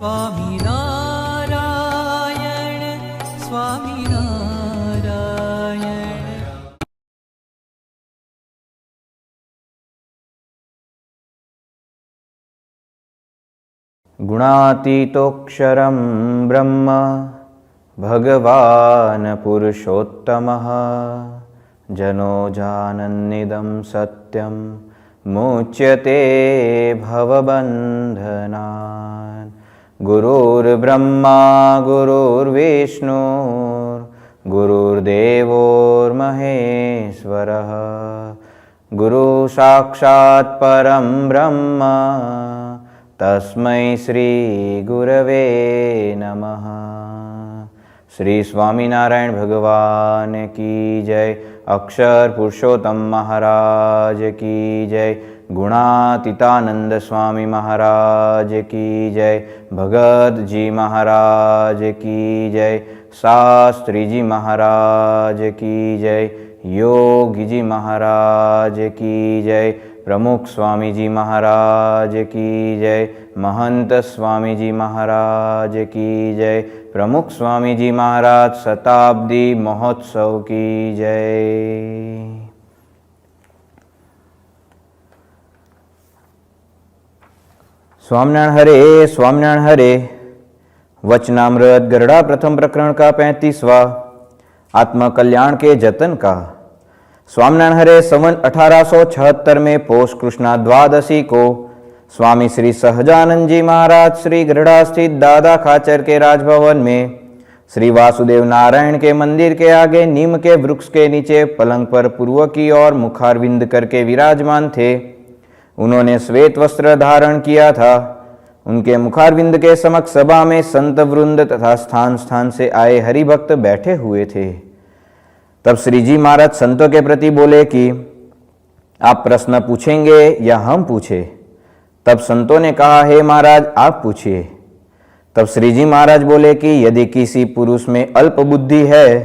स्वामी नारायण स्वामी नारायण। गुणातीतोऽक्षरं ब्रह्म भगवान् पुरुषोत्तमः जनो जानन्निदं सत्यं मुच्यते भवबन्धनात्। गुरुर्ब्रह्मा गुरुर्विष्णुर्गुरुर्देवोर्महेश्वरः गुरुसाक्षात् परं ब्रह्म तस्मै श्री गुरवे नमः। श्री स्वामीनारायण भगवान की जय। अक्षर पुरुषोत्तम महाराज की जय। गुणातीतानंद स्वामी महाराज की जय। भगत जी महाराज की जय। शास्त्री जी महाराज की जय। योगी जी महाराज की जय। प्रमुख स्वामी जी महाराज की जय। महंत स्वामी जी महाराज की जय। प्रमुख स्वामी जी महाराज शताब्दी महोत्सव की जय। स्वामिनारायण हरे स्वामिनारायण हरे। वचनामृत गरुड़ा प्रथम प्रकरण का 35वां आत्मकल्याण के जतन का। स्वामिनारायण हरे संवत 1876 में पोष कृष्णा द्वादशी को स्वामी श्री सहजानंद जी महाराज श्री गरुड़ा स्थित दादा खाचर के राजभवन में श्री वासुदेव नारायण के मंदिर के आगे नीम के वृक्ष के नीचे पलंग पर पूर्व की ओर मुखारविंद करके विराजमान थे। उन्होंने श्वेत वस्त्र धारण किया था। उनके मुखारविंद के समक्ष सभा में संत वृंद तथा स्थान स्थान से आए हरिभक्त बैठे हुए थे। तब श्री जी महाराज संतों के प्रति बोले कि आप प्रश्न पूछेंगे या हम पूछे? तब संतों ने कहा, हे महाराज आप पूछिए। तब श्री जी महाराज बोले कि यदि किसी पुरुष में अल्प बुद्धि है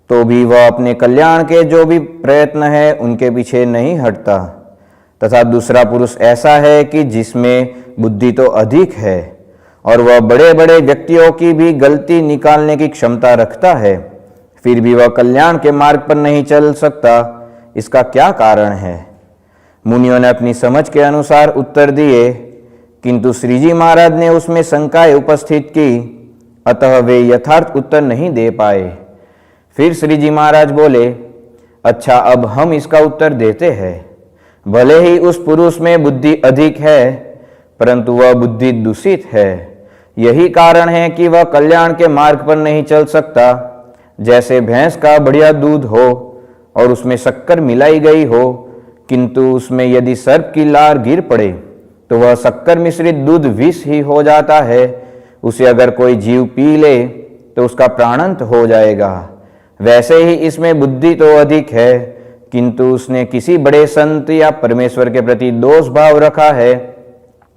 तो भी वह अपने कल्याण के जो भी प्रयत्न है उनके पीछे नहीं हटता, तथा दूसरा पुरुष ऐसा है कि जिसमें बुद्धि तो अधिक है और वह बड़े बड़े व्यक्तियों की भी गलती निकालने की क्षमता रखता है, फिर भी वह कल्याण के मार्ग पर नहीं चल सकता। इसका क्या कारण है? मुनियों ने अपनी समझ के अनुसार उत्तर दिए, किंतु श्री जी महाराज ने उसमें शंकाएं उपस्थित की, अतः वे यथार्थ उत्तर नहीं दे पाए। फिर श्री जी महाराज बोले, अच्छा अब हम इसका उत्तर देते हैं। भले ही उस पुरुष में बुद्धि अधिक है, परंतु वह बुद्धि दूषित है। यही कारण है कि वह कल्याण के मार्ग पर नहीं चल सकता। जैसे भैंस का बढ़िया दूध हो और उसमें शक्कर मिलाई गई हो, किंतु उसमें यदि सर्प की लार गिर पड़े तो वह शक्कर मिश्रित दूध विष ही हो जाता है। उसे अगर कोई जीव पी ले तो उसका प्राणांत हो जाएगा। वैसे ही इसमें बुद्धि तो अधिक है, किंतु उसने किसी बड़े संत या परमेश्वर के प्रति दोष भाव रखा है,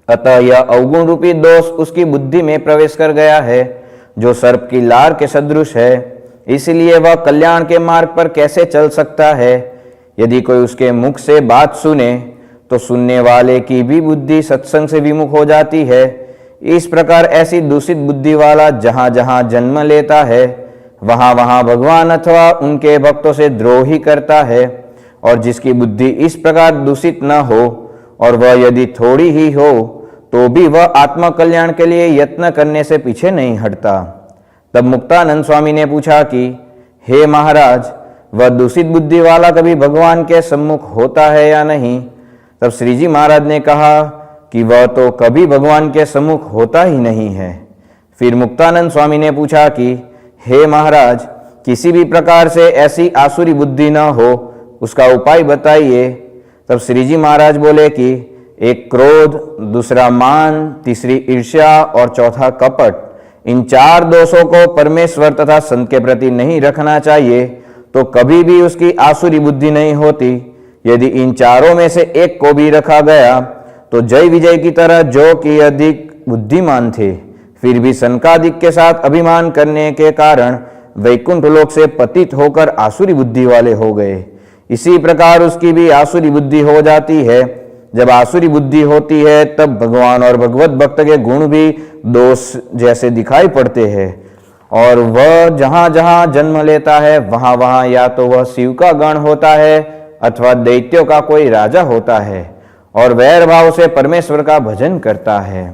अतः यह अवगुण रूपी दोष उसकी बुद्धि में प्रवेश कर गया है, जो सर्प की लार के सदृश है। इसलिए वह कल्याण के मार्ग पर कैसे चल सकता है? यदि कोई उसके मुख से बात सुने तो सुनने वाले की भी बुद्धि सत्संग से विमुख हो जाती है। इस प्रकार ऐसी दूषित बुद्धि वाला जहां जहां जन्म लेता है वहां वहां भगवान अथवा उनके भक्तों से द्रोही करता है। और जिसकी बुद्धि इस प्रकार दूषित न हो और वह यदि थोड़ी ही हो तो भी वह आत्म कल्याण के लिए यत्न करने से पीछे नहीं हटता। तब मुक्तानंद स्वामी ने पूछा कि हे महाराज, वह दूषित बुद्धि वाला कभी भगवान के सम्मुख होता है या नहीं? तब श्री जी महाराज ने कहा कि वह तो कभी भगवान के सम्मुख होता ही नहीं है। फिर मुक्तानंद स्वामी ने पूछा कि हे महाराज, किसी भी प्रकार से ऐसी आसुरी बुद्धि न हो, उसका उपाय बताइए। तब श्री जी महाराज बोले कि एक क्रोध, दूसरा मान, तीसरी ईर्ष्या और चौथा कपट, इन 4 दोषों को परमेश्वर तथा संत के प्रति नहीं रखना चाहिए तो कभी भी उसकी आसुरी बुद्धि नहीं होती। यदि इन चारों में से एक को भी रखा गया तो जय विजय की तरह जो कि अधिक बुद्धिमान थे, फिर भी सनकादिक के साथ अभिमान करने के कारण वैकुंठ लोक से पतित होकर आसुरी बुद्धि वाले हो गए। इसी प्रकार उसकी भी आसुरी बुद्धि हो जाती है। जब आसुरी बुद्धि होती है तब भगवान और भगवत भक्त के गुण भी दोष जैसे दिखाई पड़ते हैं, और वह जहाँ जहाँ जन्म लेता है वहाँ वहाँ या तो वह शिव का गण होता है अथवा दैत्यों का कोई राजा होता है और वैर भाव से परमेश्वर का भजन करता है।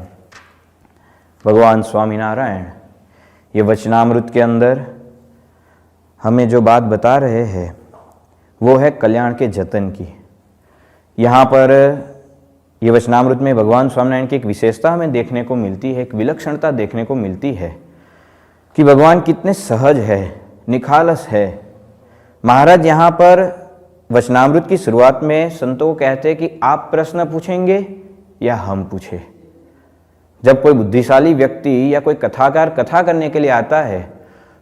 भगवान स्वामीनारायण ये वचनामृत के अंदर हमें जो बात बता रहे हैं वो है कल्याण के जतन की। यहाँ पर ये वचनामृत में भगवान स्वामीनारायण की एक विशेषता हमें देखने को मिलती है, एक विलक्षणता देखने को मिलती है कि भगवान कितने सहज है, निखालस है। महाराज यहाँ पर वचनामृत की शुरुआत में संतों को कहते हैं कि आप प्रश्न पूछेंगे या हम पूछे। जब कोई बुद्धिशाली व्यक्ति या कोई कथाकार कथा करने के लिए आता है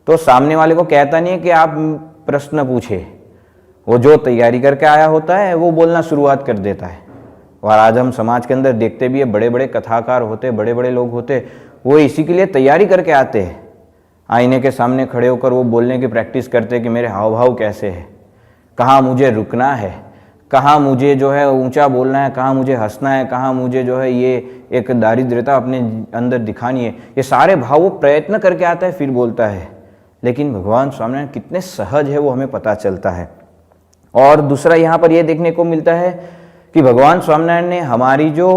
तो सामने वाले को कहता नहीं है कि आप प्रश्न पूछे, वो जो तैयारी करके आया होता है वो बोलना शुरुआत कर देता है। और आज हम समाज के अंदर देखते भी है, बड़े बड़े कथाकार होते, बड़े बड़े लोग होते, वो इसी के लिए तैयारी करके आते हैं। आईने के सामने खड़े होकर वो बोलने की प्रैक्टिस करते हैं कि मेरे हाव भाव कैसे है, कहाँ मुझे रुकना है, कहाँ मुझे जो है ऊंचा बोलना है, कहाँ मुझे हंसना है, कहाँ मुझे जो है ये एक दारिद्र्यता अपने अंदर दिखानी है। ये सारे भाव वो प्रयत्न करके आता है फिर बोलता है। लेकिन भगवान स्वामीनारायण कितने सहज है वो हमें पता चलता है। और दूसरा यहाँ पर ये देखने को मिलता है कि भगवान स्वामीनारायण ने हमारी जो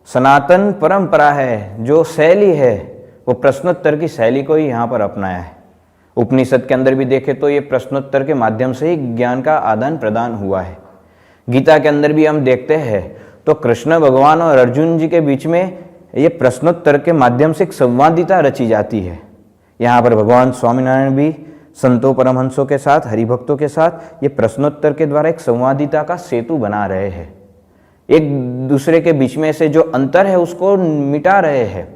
सनातन परंपरा है, जो शैली है, वो प्रश्नोत्तर की शैली को ही यहाँ पर अपनाया है। उपनिषद के अंदर भी देखें तो ये प्रश्नोत्तर के माध्यम से ही ज्ञान का आदान प्रदान हुआ है। गीता के अंदर भी हम देखते हैं तो कृष्ण भगवान और अर्जुन जी के बीच में ये प्रश्नोत्तर के माध्यम से एक संवादिता रची जाती है। यहाँ पर भगवान स्वामीनारायण भी संतों परमहंसों के साथ, हरिभक्तों के साथ ये प्रश्नोत्तर के द्वारा एक संवादिता का सेतु बना रहे हैं। एक दूसरे के बीच में से जो अंतर है उसको मिटा रहे हैं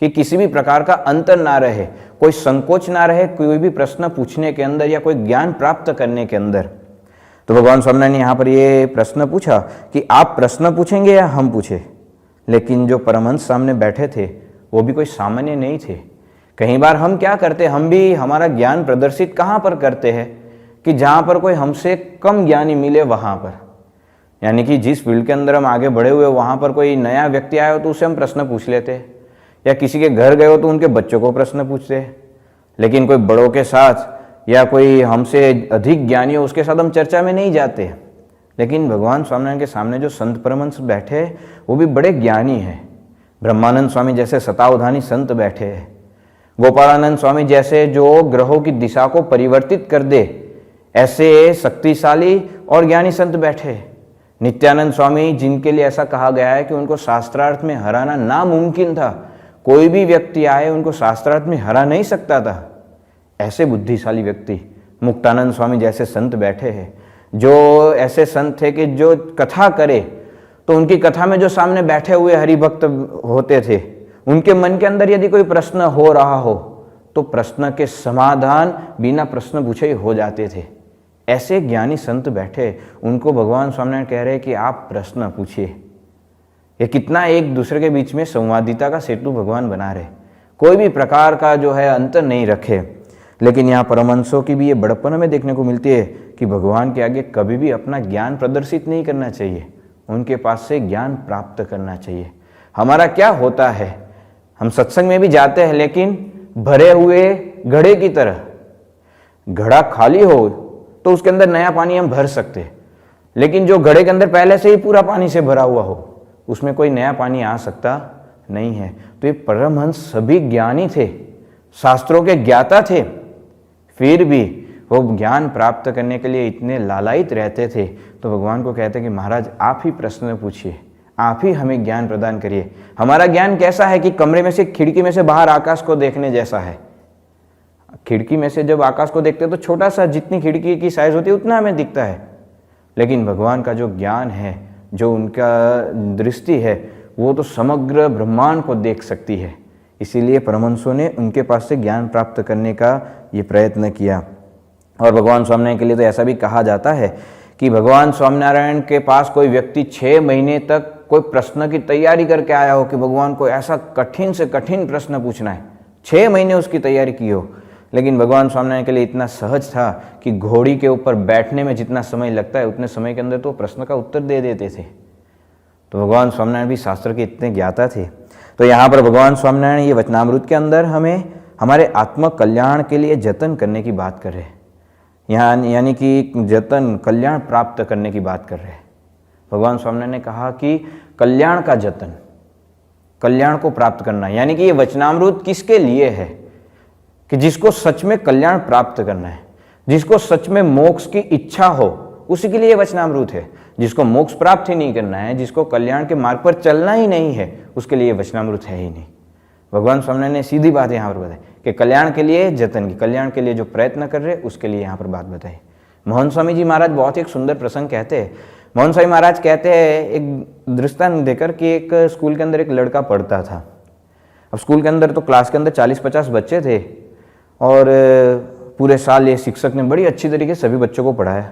कि किसी भी प्रकार का अंतर ना रहे, कोई संकोच ना रहे कोई भी प्रश्न पूछने के अंदर या कोई ज्ञान प्राप्त करने के अंदर। तो भगवान स्वामीनारायण ने यहाँ पर ये प्रश्न पूछा कि आप प्रश्न पूछेंगे या हम पूछे। लेकिन जो परमहंस सामने बैठे थे वो भी कोई सामान्य नहीं थे। कई बार हम क्या करते, हम भी हमारा ज्ञान प्रदर्शित कहाँ पर करते हैं कि जहाँ पर कोई हमसे कम ज्ञानी मिले वहाँ पर, यानी कि जिस फील्ड के अंदर हम आगे बढ़े हुए वहाँ पर कोई नया व्यक्ति आया हो तो उससे हम प्रश्न पूछ लेते हैं, या किसी के घर गए हो तो उनके बच्चों को प्रश्न पूछते हैं। लेकिन कोई बड़ों के साथ या कोई हमसे अधिक ज्ञानी हो उसके साथ हम चर्चा में नहीं जाते। लेकिन भगवान स्वामीनारायण के सामने जो संत परमहंस बैठे वो भी बड़े ज्ञानी हैं। ब्रह्मानंद स्वामी जैसे शतावधानी संत बैठे हैं, गोपालानंद स्वामी जैसे जो ग्रहों की दिशा को परिवर्तित कर दे ऐसे शक्तिशाली और ज्ञानी संत बैठे। नित्यानंद स्वामी जिनके लिए ऐसा कहा गया है कि उनको शास्त्रार्थ में हराना नामुमकिन था, कोई भी व्यक्ति आए उनको शास्त्रार्थ में हरा नहीं सकता था, ऐसे बुद्धिशाली व्यक्ति। मुक्तानंद स्वामी जैसे संत बैठे हैं, जो ऐसे संत थे कि जो कथा करे तो उनकी कथा में जो सामने बैठे हुए हरिभक्त होते थे उनके मन के अंदर यदि कोई प्रश्न हो रहा हो तो प्रश्न के समाधान बिना प्रश्न पूछे ही हो जाते थे। ऐसे ज्ञानी संत बैठे, उनको भगवान स्वामीनारायण कह रहे हैं कि आप प्रश्न पूछिए। ये कितना एक दूसरे के बीच में संवादिता का सेतु भगवान बना रहे, कोई भी प्रकार का जो है अंतर नहीं रखे। लेकिन यहाँ परमहंसों की भी ये बड़प्पन हमें देखने को मिलती है कि भगवान के आगे कभी भी अपना ज्ञान प्रदर्शित नहीं करना चाहिए, उनके पास से ज्ञान प्राप्त करना चाहिए। हमारा क्या होता है, हम सत्संग में भी जाते हैं लेकिन भरे हुए घड़े की तरह, घड़ा खाली हो तो उसके अंदर नया पानी हम भर सकते हैं, लेकिन जो घड़े के अंदर पहले से ही पूरा पानी से भरा हुआ हो उसमें कोई नया पानी आ सकता नहीं है। तो ये परमहंस सभी ज्ञानी थे, शास्त्रों के ज्ञाता थे, फिर भी वो ज्ञान प्राप्त करने के लिए इतने लालायित रहते थे। तो भगवान को कहते कि महाराज आप ही प्रश्न पूछिए, आप ही हमें ज्ञान प्रदान करिए। हमारा ज्ञान कैसा है कि कमरे में से, खिड़की में से बाहर आकाश को देखने जैसा है। खिड़की में से जब आकाश को देखते हैं तो छोटा सा, जितनी खिड़की की साइज होती है उतना हमें दिखता है, लेकिन भगवान का जो ज्ञान है, जो उनका दृष्टि है, वो तो समग्र ब्रह्मांड को देख सकती है। इसीलिए परमहंसों ने उनके पास से ज्ञान प्राप्त करने का ये प्रयत्न किया। और भगवान स्वामीनारायण के लिए तो ऐसा भी कहा जाता है कि भगवान स्वामीनारायण के पास कोई व्यक्ति 6 महीने तक कोई प्रश्न की तैयारी करके आया हो कि भगवान को ऐसा कठिन से कठिन प्रश्न पूछना है, 6 महीने उसकी तैयारी की हो, लेकिन भगवान स्वामीनारायण के लिए इतना सहज था कि घोड़ी के ऊपर बैठने में जितना समय लगता है उतने समय के अंदर तो प्रश्न का उत्तर दे देते थे। तो भगवान स्वामीनारायण भी शास्त्र के इतने ज्ञाता थे। तो यहाँ पर भगवान स्वामीनारायण ये वचनामृत के अंदर हमें हमारे आत्म कल्याण के लिए जतन करने की बात कर रहे हैं। यहाँ यानी कि जतन, कल्याण प्राप्त करने की बात कर रहे हैं। भगवान स्वामीनारायण ने कहा कि कल्याण का जतन, कल्याण को प्राप्त करना, यानी कि ये वचनामृत किसके लिए है? कि जिसको सच में कल्याण प्राप्त करना है, जिसको सच में मोक्ष की इच्छा हो, उसी के लिए वचनामृत है। जिसको मोक्ष प्राप्त ही नहीं करना है, जिसको कल्याण के मार्ग पर चलना ही नहीं है, उसके लिए वचनामृत है ही नहीं। भगवान स्वामीनारायण ने सीधी बात यहाँ पर बताई कि कल्याण के लिए जतन की, कल्याण के लिए जो प्रयत्न कर रहे उसके लिए यहाँ पर बात बताई। मोहन स्वामी जी महाराज बहुत एक सुंदर प्रसंग कहते हैं। मोहन स्वामी महाराज कहते हैं, एक दृष्टांत देकर कि एक स्कूल के अंदर एक लड़का पढ़ता था। अब स्कूल के अंदर तो क्लास के अंदर 40-50 बच्चे थे और पूरे साल ये शिक्षक ने बड़ी अच्छी तरीके से सभी बच्चों को पढ़ाया।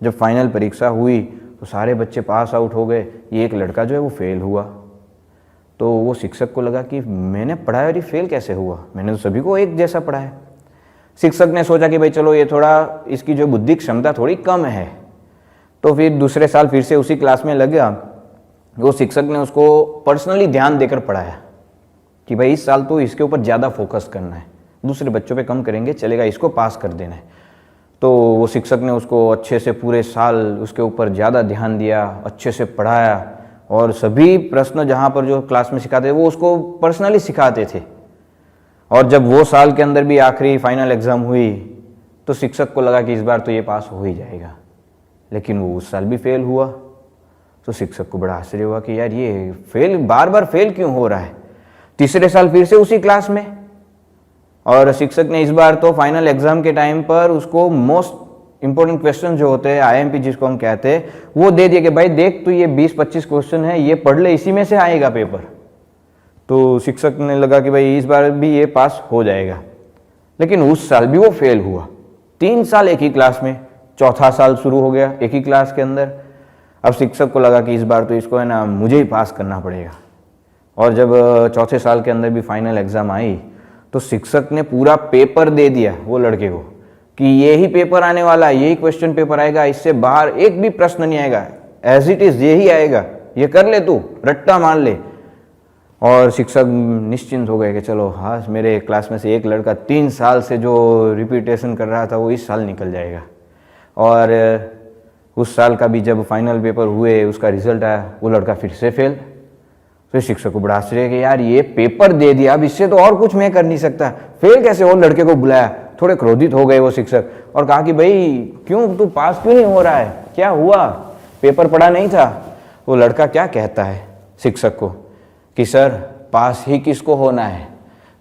जब फाइनल परीक्षा हुई तो सारे बच्चे पास आउट हो गए, ये एक लड़का जो है वो फेल हुआ। तो वो शिक्षक को लगा कि मैंने पढ़ाया और ये फेल कैसे हुआ, मैंने तो सभी को एक जैसा पढ़ाया। शिक्षक ने सोचा कि भाई चलो ये थोड़ा, इसकी जो बुद्धि क्षमता थोड़ी कम है। तो फिर दूसरे साल फिर से उसी क्लास में लग गया। वो शिक्षक ने उसको पर्सनली ध्यान देकर पढ़ाया कि भाई इस साल तो इसके ऊपर ज़्यादा फोकस करना है, दूसरे बच्चों पे कम करेंगे चलेगा, इसको पास कर देना है। तो वो शिक्षक ने उसको अच्छे से पूरे साल उसके ऊपर ज़्यादा ध्यान दिया, अच्छे से पढ़ाया और सभी प्रश्न जहाँ पर जो क्लास में सिखाते थे वो उसको पर्सनली सिखाते थे। और जब वो साल के अंदर भी आखिरी फाइनल एग्ज़ाम हुई तो शिक्षक को लगा कि इस बार तो ये पास हो ही जाएगा, लेकिन वो उस साल भी फेल हुआ। तो शिक्षक को बड़ा आश्चर्य हुआ कि यार ये फेल, बार बार फेल क्यों हो रहा है। तीसरे साल फिर से उसी क्लास में, और शिक्षक ने इस बार तो फाइनल एग्जाम के टाइम पर उसको मोस्ट इंपॉर्टेंट क्वेश्चन जो होते हैं, आईएमपी जिसको हम कहते हैं, वो दे दिया कि भाई देख तू ये 20-25 क्वेश्चन है, ये पढ़ ले, इसी में से आएगा पेपर। तो शिक्षक ने लगा कि भाई इस बार भी ये पास हो जाएगा, लेकिन उस साल भी वो फेल हुआ। 3 साल एक ही क्लास में, चौथा साल शुरू हो गया एक ही क्लास के अंदर। अब शिक्षक को लगा कि इस बार तो इसको है ना मुझे ही पास करना पड़ेगा। और जब चौथे साल के अंदर भी फाइनल एग्जाम आई तो शिक्षक ने पूरा पेपर दे दिया वो लड़के को कि ये ही पेपर आने वाला है, यही क्वेश्चन पेपर आएगा, इससे बाहर एक भी प्रश्न नहीं आएगा, एज इट इज यही आएगा, ये कर ले तू, रट्टा मार ले। और शिक्षक निश्चिंत हो गए कि चलो हाँ, मेरे क्लास में से एक लड़का 3 साल से जो रिपीटेशन कर रहा था वो इस साल निकल जाएगा। और उस साल का भी जब फाइनल पेपर हुए, उसका रिजल्ट आया, वो लड़का फिर से फेल। तो शिक्षक को बड़ा आश्चर्य कि यार ये पेपर दे दिया, अब इससे तो और कुछ मैं कर नहीं सकता, फेल कैसे हो। लड़के को बुलाया, थोड़े क्रोधित हो गए वो शिक्षक और कहा कि भाई क्यों, तू पास क्यों नहीं हो रहा है, क्या हुआ, पेपर पढ़ा नहीं था। वो लड़का क्या कहता है शिक्षक को कि सर पास ही किसको होना है।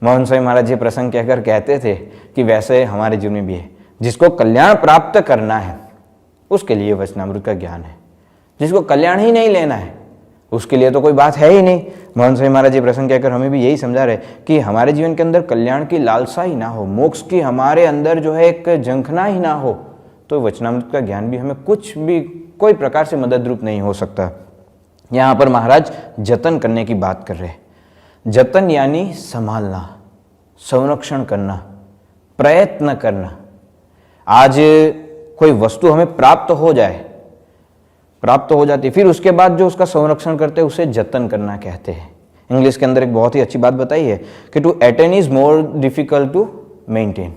मोहन स्वामी महाराज जी प्रसंग कहकर कहते थे कि वैसे हमारे जीवन में भी है, जिसको कल्याण प्राप्त करना है उसके लिए वचनामृत का ज्ञान है। जिसको कल्याण ही नहीं लेना है उसके लिए तो कोई बात है ही नहीं। मोहन स्वामी महाराज जी प्रसंग कहकर हमें भी यही समझा रहे कि हमारे जीवन के अंदर कल्याण की लालसा ही ना हो, मोक्ष की हमारे अंदर जो है एक झंखना ही ना हो, तो वचनामृत का ज्ञान भी हमें कुछ भी कोई प्रकार से मदद रूप नहीं हो सकता। यहाँ पर महाराज जतन करने की बात कर रहे हैं। जतन यानी संभालना, संरक्षण करना, प्रयत्न करना। आज कोई वस्तु हमें प्राप्त हो जाए, प्राप्त हो जाती है, फिर उसके बाद जो उसका संरक्षण करते हैं उसे जतन करना कहते हैं। इंग्लिश के अंदर एक बहुत ही अच्छी बात बताई है कि to attain is more difficult to maintain.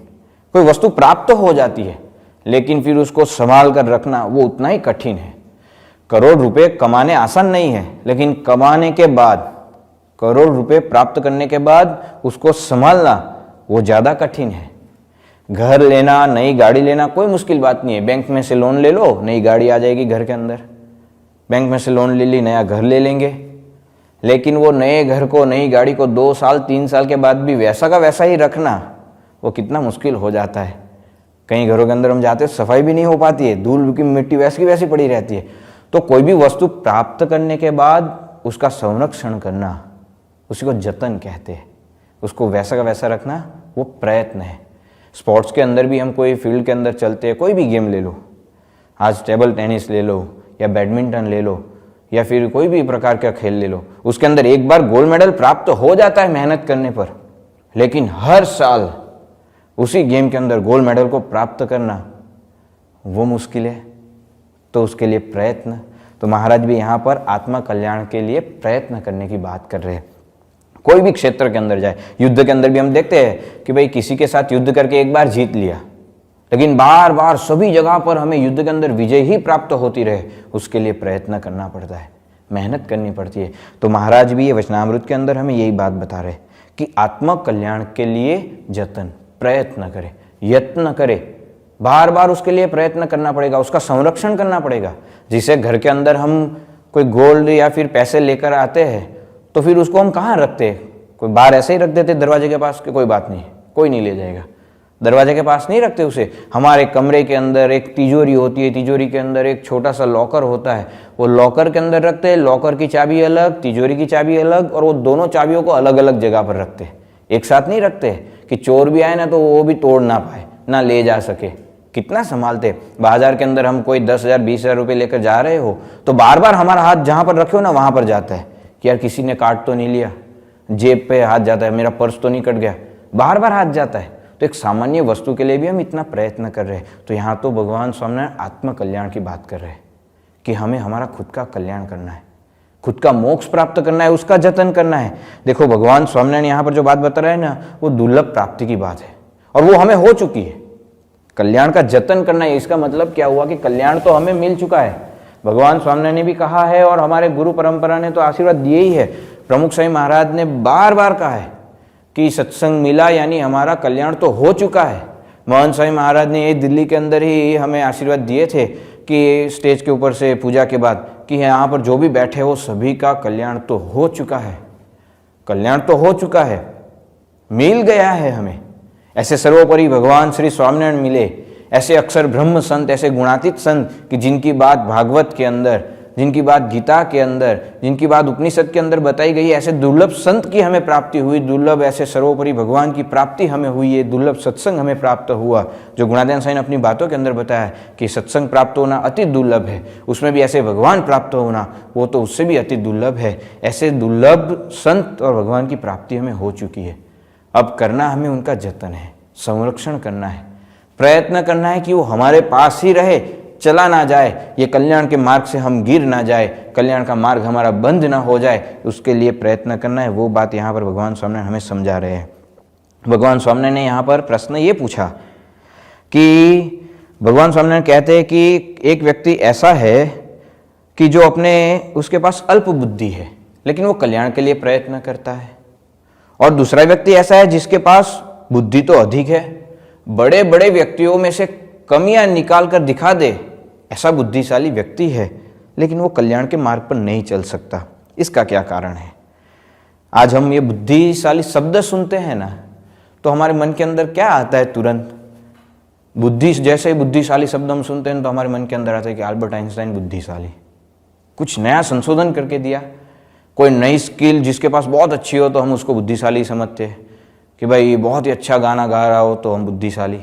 कोई वस्तु प्राप्त हो जाती है लेकिन फिर उसको संभाल कर रखना वो उतना ही कठिन है। करोड़ रुपए कमाने आसान नहीं है, लेकिन कमाने के बाद, करोड़ रुपए प्राप्त करने के बाद उसको संभालना वो ज़्यादा कठिन है। घर लेना, नई गाड़ी लेना कोई मुश्किल बात नहीं है। बैंक में से लोन ले लो, नई गाड़ी आ जाएगी घर के अंदर। बैंक में से लोन ले ली, नया घर ले लेंगे, लेकिन वो नए घर को, नई गाड़ी को 2 साल 3 साल के बाद भी वैसा का वैसा ही रखना वो कितना मुश्किल हो जाता है। कई घरों के अंदर हम जाते हैं, सफाई भी नहीं हो पाती है, धूल की मिट्टी वैसी की वैसी पड़ी रहती है। तो कोई भी वस्तु प्राप्त करने के बाद उसका संरक्षण करना, उसी को जतन कहते हैं। उसको वैसा का वैसा रखना वो प्रयत्न है। स्पोर्ट्स के अंदर भी हम कोई फील्ड के अंदर चलते हैं, कोई भी गेम ले लो, आज टेबल टेनिस ले लो या बैडमिंटन ले लो या फिर कोई भी प्रकार का खेल ले लो, उसके अंदर एक बार गोल्ड मेडल प्राप्त हो जाता है मेहनत करने पर, लेकिन हर साल उसी गेम के अंदर गोल्ड मेडल को प्राप्त करना वो मुश्किल है। तो उसके लिए प्रयत्न, तो महाराज भी यहाँ पर आत्मा कल्याण के लिए प्रयत्न करने की बात कर रहे हैं। कोई भी क्षेत्र के अंदर जाए, युद्ध के अंदर भी हम देखते हैं कि भाई किसी के साथ युद्ध करके एक बार जीत लिया, लेकिन बार बार सभी जगह पर हमें युद्ध के अंदर विजय ही प्राप्त होती रहे, उसके लिए प्रयत्न करना पड़ता है, मेहनत करनी पड़ती है। तो महाराज भी ये वचनामृत के अंदर हमें यही बात बता रहे कि आत्म कल्याण के लिए जतन, प्रयत्न करे, यत्न करे, बार बार उसके लिए प्रयत्न करना पड़ेगा, उसका संरक्षण करना पड़ेगा। जिसे घर के अंदर हम कोई गोल्ड या फिर पैसे लेकर आते हैं तो फिर उसको हम कहाँ रखते हैं? कोई बाहर ऐसे ही रख देते दरवाजे के पास कि कोई बात नहीं, कोई नहीं ले जाएगा, दरवाजे के पास नहीं रखते उसे। हमारे कमरे के अंदर एक तिजोरी होती है, तिजोरी के अंदर एक छोटा सा लॉकर होता है, वो लॉकर के अंदर रखते हैं, लॉकर की चाबी अलग, तिजोरी की चाबी अलग, और वो दोनों चाबियों को अलग अलग जगह पर रखते हैं, एक साथ नहीं रखते कि चोर भी आए ना तो वो भी तोड़ ना पाए, ना ले जा सके। कितना संभालते। बाजार के अंदर हम कोई 10,000 20,000 रुपये लेकर जा रहे हो तो बार बार हमारा हाथ जहाँ पर रखे हो ना वहाँ पर जाता है कि यार किसी ने काट तो नहीं लिया, जेब पे हाथ जाता है, मेरा पर्स तो नहीं कट गया, बार बार हाथ जाता है। तो एक सामान्य वस्तु के लिए भी हम इतना प्रयत्न कर रहे हैं। तो यहाँ तो भगवान स्वामीनारायण आत्म कल्याण की बात कर रहे हैं कि हमें हमारा खुद का कल्याण करना है, खुद का मोक्ष प्राप्त करना है, उसका जतन करना है। देखो भगवान स्वामीनारायण यहाँ पर जो बात बता रहे हैं ना, वो दुर्लभ प्राप्ति की बात है और वो हमें हो चुकी है। कल्याण का जतन करना है, इसका मतलब क्या हुआ कि कल्याण तो हमें मिल चुका है। भगवान स्वामीनारायण ने भी कहा है और हमारे गुरु परंपरा ने तो आशीर्वाद दिए ही है। प्रमुख स्वामी महाराज ने बार बार कहा है कि सत्संग मिला यानी हमारा कल्याण तो हो चुका है। मोहन स्वामी महाराज ने ये दिल्ली के अंदर ही हमें आशीर्वाद दिए थे कि स्टेज के ऊपर से पूजा के बाद कि यहाँ पर जो भी बैठे हो सभी का कल्याण तो हो चुका है, कल्याण तो हो चुका है, मिल गया है हमें। ऐसे सर्वोपरि भगवान श्री स्वामीनारायण मिले, ऐसे अक्षर ब्रह्म संत, ऐसे गुणातीत संत कि जिनकी बात भागवत के अंदर, जिनकी बात गीता के अंदर, जिनकी बात उपनिषद के अंदर बताई गई, ऐसे दुर्लभ संत की हमें प्राप्ति हुई, दुर्लभ ऐसे सर्वोपरि भगवान की प्राप्ति हमें हुई है, दुर्लभ सत्संग हमें प्राप्त हुआ। जो गुणादयन साईं ने अपनी बातों के अंदर बताया कि सत्संग प्राप्त होना अति दुर्लभ है, उसमें भी ऐसे भगवान प्राप्त होना वो तो उससे भी अति दुर्लभ है। ऐसे दुर्लभ संत और भगवान की प्राप्ति हमें हो चुकी है। अब करना हमें उनका जतन है, संरक्षण करना है, प्रयत्न करना है कि वो हमारे पास ही रहे, चला ना जाए, ये कल्याण के मार्ग से हम गिर ना जाए, कल्याण का मार्ग हमारा बंद ना हो जाए, उसके लिए प्रयत्न करना है। वो बात यहाँ पर भगवान स्वामीनारायण हमें समझा रहे हैं। भगवान स्वामीनारायण ने यहाँ पर प्रश्न ये पूछा कि भगवान स्वामीनारायण कहते हैं कि एक व्यक्ति ऐसा है कि जो उसके पास अल्प बुद्धि है लेकिन वो कल्याण के लिए प्रयत्न करता है, और दूसरा व्यक्ति ऐसा है जिसके पास बुद्धि तो अधिक है, बड़े बड़े व्यक्तियों में से कमियां निकाल कर दिखा दे, ऐसा बुद्धिशाली व्यक्ति है लेकिन वो कल्याण के मार्ग पर नहीं चल सकता। इसका क्या कारण है? आज हम ये बुद्धिशाली शब्द सुनते हैं ना तो हमारे मन के अंदर क्या आता है? तुरंत बुद्धि, जैसे ही बुद्धिशाली शब्द हम सुनते हैं तो हमारे मन के अंदर आता है कि अल्बर्ट आइंस्टाइन बुद्धिशाली, कुछ नया संशोधन करके दिया, कोई नई स्किल जिसके पास बहुत अच्छी हो तो हम उसको बुद्धिशाली समझते हैं कि भाई बहुत ही अच्छा गाना गा रहा हो तो हम बुद्धिशाली,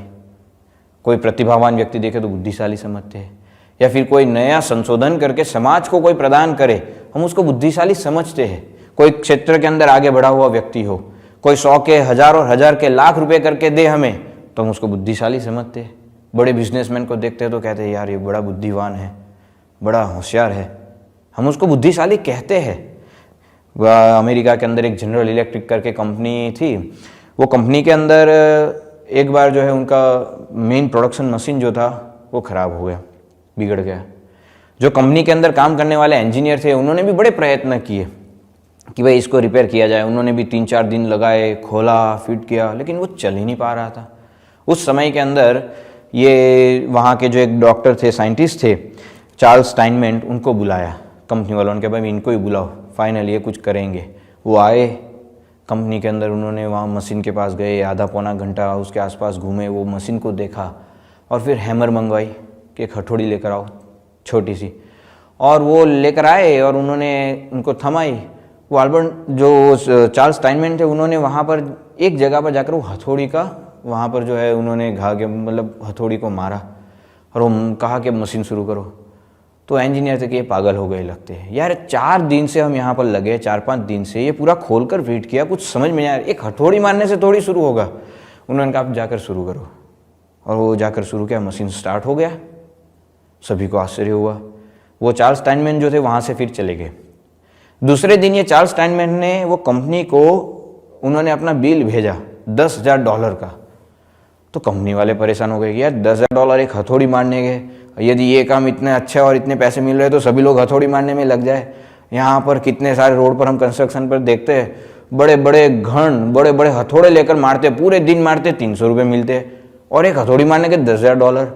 कोई प्रतिभावान व्यक्ति देखे तो बुद्धिशाली समझते हैं, या फिर कोई नया संशोधन करके समाज को कोई प्रदान करे हम उसको बुद्धिशाली समझते हैं। कोई क्षेत्र के अंदर आगे बढ़ा हुआ व्यक्ति हो, कोई 100 के, 1000 और 1000 के लाख रुपए करके दे हमें तो हम उसको बुद्धिशाली समझते हैं। बड़े बिजनेसमैन को देखते हैं तो कहते हैं यार ये बड़ा बुद्धिवान है, बड़ा होशियार है, हम उसको बुद्धिशाली कहते हैं। अमेरिका के अंदर एक जनरल इलेक्ट्रिक करके कंपनी थी, वो कंपनी के अंदर एक बार जो है उनका मेन प्रोडक्शन मशीन जो था वो ख़राब हो गया, बिगड़ गया। जो कंपनी के अंदर काम करने वाले इंजीनियर थे उन्होंने भी बड़े प्रयत्न किए कि भाई इसको रिपेयर किया जाए, उन्होंने भी 3-4 दिन लगाए, खोला, फिट किया, लेकिन वो चल ही नहीं पा रहा था। उस समय के अंदर ये वहाँ के जो एक डॉक्टर थे, साइंटिस्ट थे, चार्ल्स स्टाइनमेंट, उनको बुलाया कंपनी वालों ने कि भाई इनको ही बुलाओ, फाइनल ये कुछ करेंगे। वो आए कंपनी के अंदर, उन्होंने वहाँ मशीन के पास गए, आधा पौना घंटा उसके आसपास घूमे, वो मशीन को देखा और फिर हैमर मंगवाई कि एक हथौड़ी लेकर आओ छोटी सी, और वो लेकर आए और उन्होंने उनको थमाई। वो अल्बर्ट जो चार्ल्स स्टाइनमैन थे उन्होंने वहाँ पर एक जगह पर जाकर वो हथौड़ी का वहाँ पर जो है उन्होंने घा के मतलब हथौड़ी को मारा और वो कहा कि मशीन शुरू करो। तो इंजीनियर थे कि ये पागल हो गए लगते हैं यार, 4 दिन से हम यहाँ पर लगे, 4-5 दिन से ये पूरा खोल कर फिट किया, कुछ समझ में नहीं आया, एक हथौड़ी मारने से थोड़ी शुरू होगा। उन्होंने कहा आप जाकर शुरू करो, और वो जाकर शुरू किया, मशीन स्टार्ट हो गया। सभी को आश्चर्य हुआ। वो चार्ल्स स्टाइनमैन जो थे वहाँ से फिर चले गए। दूसरे दिन ये चार्ल्स स्टाइनमैन ने वो कंपनी को उन्होंने अपना बिल भेजा $10,000 का, तो कंपनी वाले परेशान हो गए कि यार $10,000 एक हथौड़ी मारने गए, यदि ये काम इतने अच्छे और इतने पैसे मिल रहे तो सभी लोग हथौड़ी मारने में लग जाए। यहाँ पर कितने सारे रोड पर हम कंस्ट्रक्शन पर देखते हैं, बड़े बड़े हथौड़े लेकर मारते, पूरे दिन मारते, 300 रुपये मिलते, और एक हथौड़ी मारने के $10,000।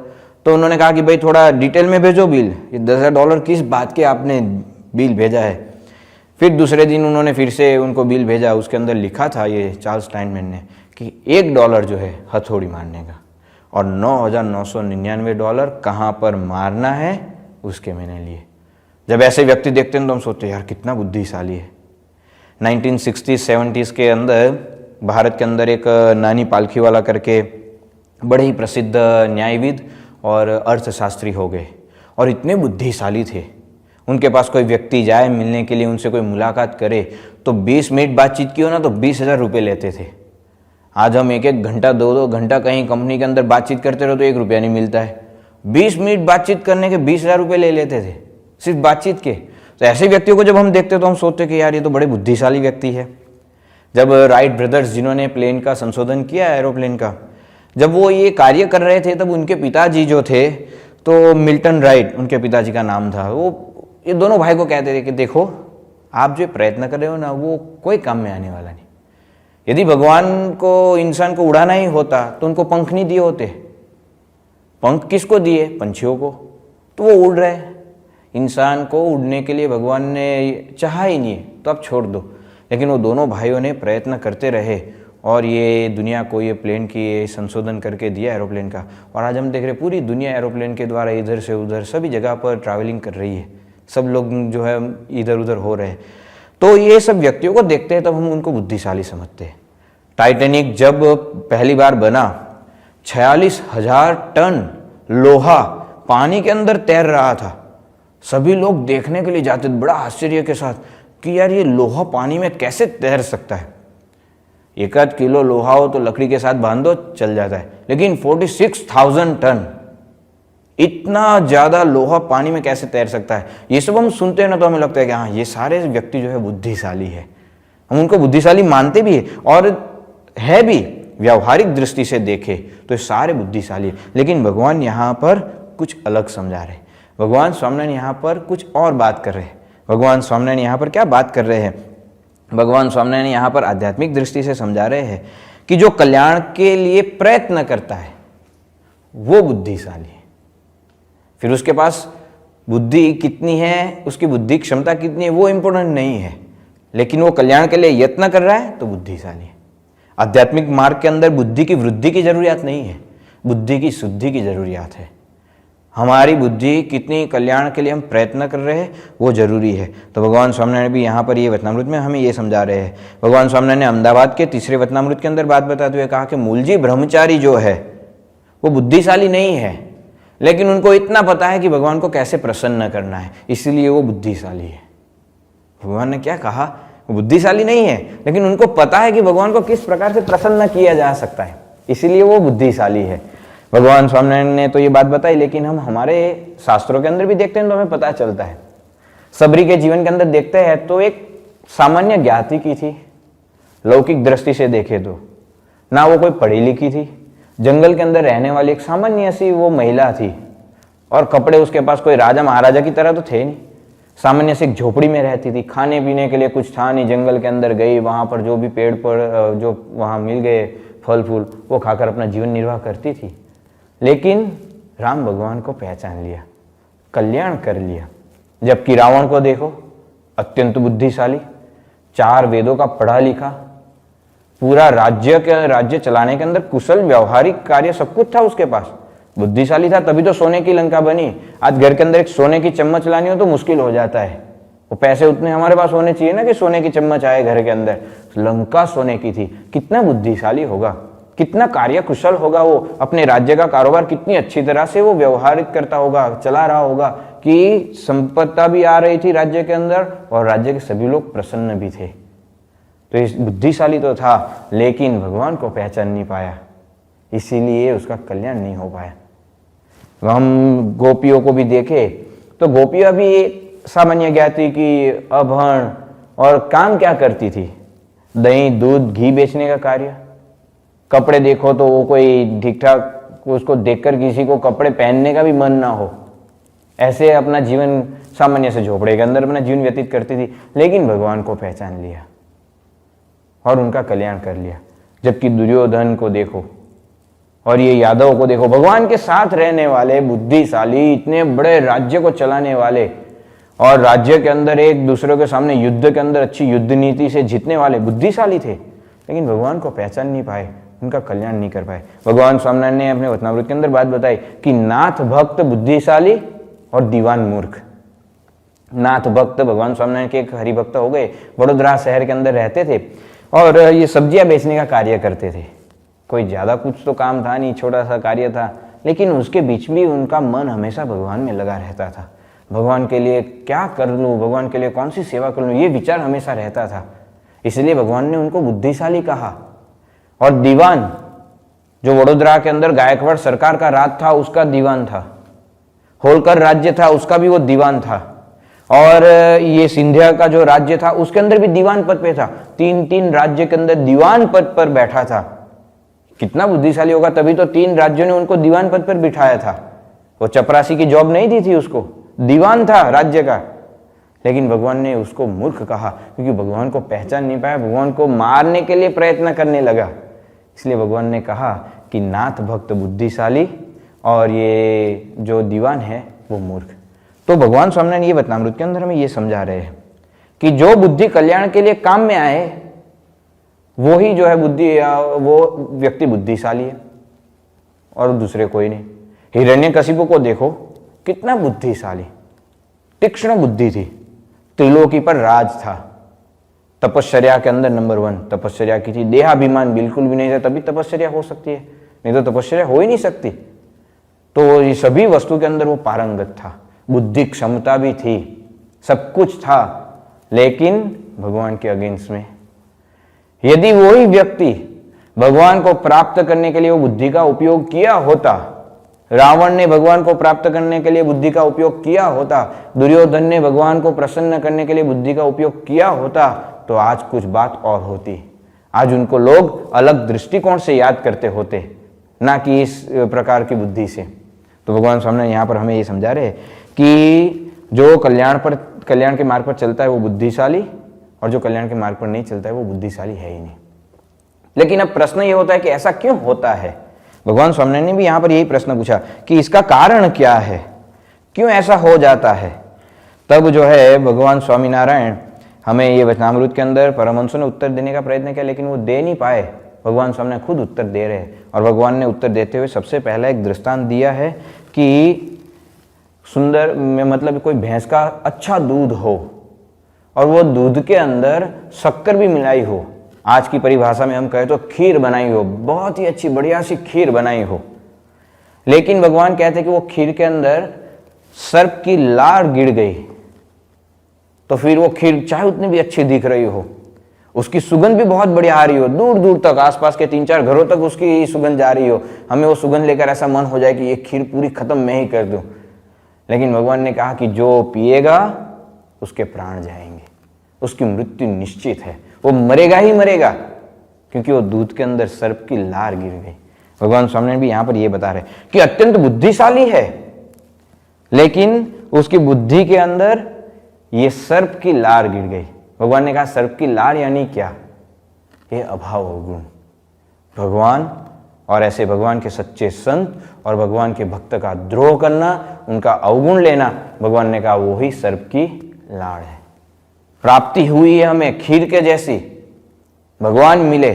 तो उन्होंने कहा कि भाई थोड़ा डिटेल में भेजो बिल, ये $10,000 किस बात के आपने बिल भेजा है। फिर दूसरे दिन उन्होंने फिर से उनको बिल भेजा, उसके अंदर लिखा था ये चार्ल्स स्टाइनमैन ने कि $1 जो है हथौड़ी मारने का, और $9,999 कहाँ पर मारना है उसके मैंने लिए। जब ऐसे व्यक्ति देखते हैं तो हम सोचते हैं यार कितना बुद्धिशाली है। 1960s-70s के अंदर भारत के अंदर एक नानी पालखीवाला करके बड़े ही प्रसिद्ध न्यायविद और अर्थशास्त्री हो गए, और इतने बुद्धिशाली थे। उनके पास कोई व्यक्ति जाए मिलने के लिए, उनसे कोई मुलाकात करे तो 20 मिनट बातचीत की हो ना तो 20,000 रुपये लेते थे। आज हम 1-1 घंटा 2-2 घंटा कहीं कंपनी के अंदर बातचीत करते रहो तो 1 रुपया नहीं मिलता है। 20 मिनट बातचीत करने के 20,000 रुपये ले लेते थे सिर्फ बातचीत के। तो ऐसे व्यक्तियों को जब हम देखते तो हम सोचते कि यार ये तो बड़े बुद्धिशाली व्यक्ति है। जब राइट ब्रदर्स जिन्होंने प्लेन का संशोधन किया, एरोप्लेन का, जब वो ये कार्य कर रहे थे तब उनके पिताजी जो थे, तो मिल्टन राइट उनके पिताजी का नाम था, वो ये दोनों भाई को कहते थे कि देखो आप जो प्रयत्न कर रहे हो ना वो कोई काम में आने वाला नहीं। यदि भगवान को इंसान को उड़ाना ही होता तो उनको पंख नहीं दिए होते। पंख किसको दिए? पंछियों को। तो वो उड़ रहे हैं। इंसान को उड़ने के लिए भगवान ने चाहा ही नहीं है तो आप छोड़ दो। लेकिन वो दोनों भाइयों ने प्रयत्न करते रहे और ये दुनिया को ये प्लेन की संशोधन करके दिया एरोप्लेन का। और आज हम देख रहे पूरी दुनिया एरोप्लेन के द्वारा इधर से उधर सभी जगह पर ट्रैवलिंग कर रही है। सब लोग जो है इधर उधर हो रहे हैं। तो ये सब व्यक्तियों को देखते हैं तब हम उनको बुद्धिशाली समझते हैं। टाइटैनिक जब पहली बार बना, 46,000 टन लोहा पानी के अंदर तैर रहा था। सभी लोग देखने के लिए जाते थे बड़ा आश्चर्य के साथ कि यार ये लोहा पानी में कैसे तैर सकता है। 1 किलो लोहा हो तो लकड़ी के साथ बांध दो चल जाता है, लेकिन 46,000 टन इतना ज्यादा लोहा पानी में कैसे तैर सकता है। ये सब हम सुनते हैं ना तो हमें लगता है कि हाँ ये सारे व्यक्ति जो है बुद्धिशाली है। हम उनको बुद्धिशाली मानते भी है और है भी। व्यावहारिक दृष्टि से देखे तो ये सारे बुद्धिशाली है। लेकिन भगवान यहाँ पर कुछ अलग समझा रहे हैं। भगवान स्वामीनारायण यहाँ पर कुछ और बात कर रहे हैं। भगवान स्वामीनारायण यहाँ पर क्या बात कर रहे हैं? भगवान स्वामीनारायण यहाँ पर आध्यात्मिक दृष्टि से समझा रहे हैं कि जो कल्याण के लिए प्रयत्न करता है वो बुद्धिशाली है। फिर उसके पास बुद्धि कितनी है, उसकी बुद्धि क्षमता कितनी है वो इंपॉर्टेंट नहीं है, लेकिन वो कल्याण के लिए यत्न कर रहा है तो बुद्धिशाली है। आध्यात्मिक मार्ग के अंदर बुद्धि की वृद्धि की जरूरियात नहीं है, बुद्धि की शुद्धि की जरूरियात है। हमारी बुद्धि कितनी कल्याण के लिए हम प्रयत्न कर रहे हैं वो जरूरी है। तो भगवान स्वामीनारायण भी यहाँ पर ये वचनामृत में हमें ये समझा रहे हैं। भगवान स्वामीनारायण ने अहमदाबाद के तीसरे वचनामृत के अंदर बात बताते हुए कहा कि मूलजी ब्रह्मचारी जो है वो बुद्धिशाली नहीं है, लेकिन उनको इतना पता है कि भगवान को कैसे प्रसन्न करना है, इसीलिए वो बुद्धिशाली है। भगवान ने क्या कहा? वो बुद्धिशाली नहीं है, लेकिन उनको पता है कि भगवान को किस प्रकार से प्रसन्न किया जा सकता है, इसीलिए वो बुद्धिशाली है। भगवान स्वामीनारायण ने तो ये बात बताई, लेकिन हम हमारे शास्त्रों के अंदर भी देखते हैं तो हमें पता चलता है। सबरी के जीवन के अंदर देखते हैं तो एक सामान्य ज्ञाति की थी। लौकिक दृष्टि से देखे तो ना वो कोई पढ़ी लिखी थी, जंगल के अंदर रहने वाली एक सामान्य सी वो महिला थी, और कपड़े उसके पास कोई राजा महाराजा की तरह तो थे नहीं। सामान्य से एक झोपड़ी में रहती थी, खाने पीने के लिए कुछ था नहीं। जंगल के अंदर गई, वहाँ पर जो भी पेड़ पर जो वहाँ मिल गए फल फूल वो खाकर अपना जीवन निर्वाह करती थी। लेकिन राम भगवान को पहचान लिया, कल्याण कर लिया। जबकि रावण को देखो, अत्यंत बुद्धिशाली, 4 वेदों का पढ़ा लिखा, पूरा राज्य चलाने के अंदर कुशल, व्यावहारिक कार्य सब कुछ था उसके पास, बुद्धिशाली था, तभी तो सोने की लंका बनी। आज घर के अंदर एक सोने की चम्मच लानी हो तो मुश्किल हो जाता है। वो पैसे उतने हमारे पास होने चाहिए ना कि सोने की चम्मच आए घर के अंदर। लंका सोने की थी। कितना बुद्धिशाली होगा, कितना कार्य कुशल होगा वो, अपने राज्य का कारोबार कितनी अच्छी तरह से वो व्यवहारिक करता होगा, चला रहा होगा कि संपत्ता भी आ रही थी राज्य के अंदर और राज्य के सभी लोग प्रसन्न भी थे। तो इस बुद्धिशाली तो था, लेकिन भगवान को पहचान नहीं पाया, इसीलिए उसका कल्याण नहीं हो पाया। हम गोपियों को भी देखे तो गोपियां भी सामान्य ज्ञाति की, अभण, और काम क्या करती थी? दही दूध घी बेचने का कार्य। कपड़े देखो तो वो कोई ठीक ठाक, उसको देखकर किसी को कपड़े पहनने का भी मन ना हो, ऐसे अपना जीवन सामान्य से झोपड़े के अंदर अपना जीवन व्यतीत करती थी। लेकिन भगवान को पहचान लिया और उनका कल्याण कर लिया। जबकि दुर्योधन को देखो और ये यादव को देखो, भगवान के साथ रहने वाले बुद्धिशाली, इतने बड़े राज्य को चलाने वाले और राज्य के अंदर एक दूसरे के सामने युद्ध के अंदर अच्छी युद्ध नीति से जीतने वाले बुद्धिशाली थे, लेकिन भगवान को पहचान नहीं पाए, उनका कल्याण नहीं कर पाए। भगवान स्वामीनारायण ने अपने वचनामृत के अंदर बात बताई कि नाथ भक्त बुद्धिशाली और दीवान मूर्ख। नाथ भक्त भगवान स्वामीनारायण के एक हरिभक्त हो गए, वडोदरा शहर के अंदर रहते थे और ये सब्जियां बेचने का कार्य करते थे। कोई ज्यादा कुछ तो काम था नहीं, छोटा सा कार्य था, लेकिन उसके बीच भी उनका मन हमेशा भगवान में लगा रहता था। भगवान के लिए क्या कर लूं, भगवान के लिए कौन सी सेवा कर लूं, ये विचार हमेशा रहता था। इसलिए भगवान ने उनको बुद्धिशाली कहा। और दीवान, जो वडोदरा के अंदर गायकवाड़ सरकार का राज था उसका दीवान था, होलकर राज्य था उसका भी वो दीवान था, और ये सिंधिया का जो राज्य था उसके अंदर भी दीवान पद पे था। 3 राज्य के अंदर दीवान पद पर बैठा था। कितना बुद्धिशाली होगा, तभी तो 3 राज्यों ने उनको दीवान पद पर बिठाया था। वो चपरासी की जॉब नहीं दी थी उसको, दीवान था राज्य का। लेकिन भगवान ने उसको मूर्ख कहा क्योंकि भगवान को पहचान नहीं पाया, भगवान को मारने के लिए प्रयत्न करने लगा। इसलिए भगवान ने कहा कि नाथ भक्त बुद्धिशाली और ये जो दीवान है वो मूर्ख। तो भगवान स्वामीनारायण ये वचनामृत के अंदर हमें ये समझा रहे हैं कि जो बुद्धि कल्याण के लिए काम में आए वो ही जो है वो व्यक्ति बुद्धिशाली है और दूसरे कोई नहीं। हिरण्यकशिपु को देखो, कितना बुद्धिशाली, तीक्ष्ण बुद्धि थी, त्रिलोकी पर राज था, तपश्चर्या के अंदर नंबर 1 तपश्चर्या की थी, देहाभिमान बिल्कुल भी नहीं था, तभी तपश्चर्या हो सकती है, नहीं तो तपश्चर्या हो ही नहीं सकती। तो ये सभी वस्तु के अंदर वो पारंगत था, बुद्धि क्षमता भी थी, सब कुछ था, लेकिन भगवान के अगेंस्ट में। यदि वही व्यक्ति भगवान को प्राप्त करने के लिए वो बुद्धि का उपयोग किया होता, रावण ने भगवान को प्राप्त करने के लिए बुद्धि का उपयोग किया होता, दुर्योधन ने भगवान को प्रसन्न करने के लिए बुद्धि का उपयोग किया होता, तो आज कुछ बात और होती। आज उनको लोग अलग दृष्टिकोण से याद करते होते, ना कि इस प्रकार की बुद्धि से। तो भगवान स्वामी यहाँ पर हमें ये समझा रहे कि जो कल्याण के मार्ग पर चलता है वो बुद्धिशाली, और जो कल्याण के मार्ग पर नहीं चलता है वो बुद्धिशाली है ही नहीं। लेकिन अब प्रश्न ये होता है कि ऐसा क्यों होता है। भगवान स्वामीनारायण ने भी यहाँ पर यही प्रश्न पूछा कि इसका कारण क्या है, क्यों ऐसा हो जाता है। तब जो है भगवान स्वामीनारायण हमें ये वचनामृत के अंदर परमहंसों ने उत्तर देने का प्रयत्न किया, लेकिन वो दे नहीं पाए। भगवान स्वामीनारायण खुद उत्तर दे रहे हैं, और भगवान ने उत्तर देते हुए सबसे पहला एक दृष्टांत दिया है कि सुंदर में मतलब कोई भैंस का अच्छा दूध हो और वो दूध के अंदर शक्कर भी मिलाई हो, आज की परिभाषा में हम कहें तो खीर बनाई हो, बहुत ही अच्छी बढ़िया सी खीर बनाई हो, लेकिन भगवान कहते हैं कि वो खीर के अंदर सर्प की लार गिर गई, तो फिर वो खीर चाहे उतनी भी अच्छी दिख रही हो, उसकी सुगंध भी बहुत बढ़िया आ रही हो, दूर दूर तक आसपास के 3-4 घरों तक उसकी सुगंध जा रही हो, हमें वो सुगंध लेकर ऐसा मन हो जाए कि ये खीर पूरी खत्म मैं ही कर दूं। लेकिन भगवान ने कहा कि जो पिएगा उसके प्राण जाएंगे, उसकी मृत्यु निश्चित है, वो मरेगा ही मरेगा, क्योंकि वो दूध के अंदर सर्प की लार गिर गई। भगवान स्वामी भी यहां पर ये बता रहे कि अत्यंत बुद्धिशाली है, लेकिन उसकी बुद्धि के अंदर ये सर्प की लार गिर गई। भगवान ने कहा सर्प की लार यानी क्या, ये अभाव अवगुण। भगवान और ऐसे भगवान के सच्चे संत और भगवान के भक्त का द्रोह करना, उनका अवगुण लेना, भगवान ने कहा वो ही सर्प की लाड़ है। प्राप्ति हुई है हमें खीर के जैसी, भगवान मिले,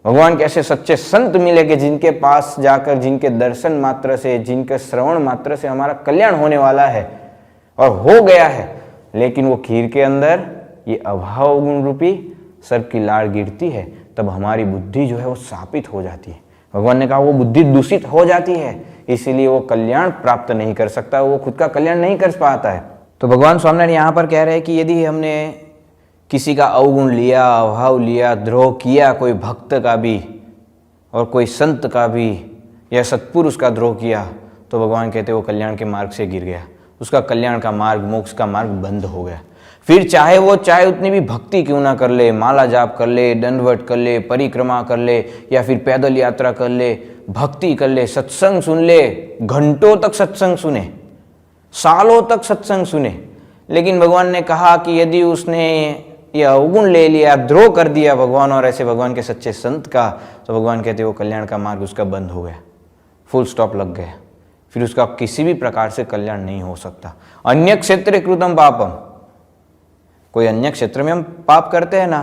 भगवान के ऐसे सच्चे संत मिले कि जिनके पास जाकर, जिनके दर्शन मात्र से, जिनके श्रवण मात्र से हमारा कल्याण होने वाला है और हो गया है, लेकिन वो खीर के अंदर ये अभाव गुण रूपी सर्प की लाड़ गिरती है, तब हमारी बुद्धि जो है वो शापित हो जाती है। भगवान ने कहा वो बुद्धि दूषित हो जाती है, इसीलिए वो कल्याण प्राप्त नहीं कर सकता, वो खुद का कल्याण नहीं कर पाता है। तो भगवान स्वामीनारायण यहाँ पर कह रहे हैं कि यदि हमने किसी का अवगुण लिया, अभाव लिया, द्रोह किया, कोई भक्त का भी और कोई संत का भी या सत्पुरुष का द्रोह किया, तो भगवान कहते वो कल्याण के मार्ग से गिर गया, उसका कल्याण का मार्ग, मोक्ष का मार्ग बंद हो गया। फिर चाहे उतनी भी भक्ति क्यों ना कर ले, माला जाप कर ले, दंडवत कर ले, परिक्रमा कर ले, या फिर पैदल यात्रा कर ले, भक्ति कर ले, सत्संग सुन ले, घंटों तक सत्संग सुने, सालों तक सत्संग सुने, लेकिन भगवान ने कहा कि यदि उसने यह अवगुण ले लिया, द्रोह कर दिया भगवान और ऐसे भगवान के सच्चे संत का, तो भगवान कहते वो कल्याण का मार्ग उसका बंद हो गया, फुल स्टॉप लग गया, फिर उसका किसी भी प्रकार से कल्याण नहीं हो सकता। अन्य क्षेत्र कृतम पापम, कोई अन्य क्षेत्र में हम पाप करते हैं ना,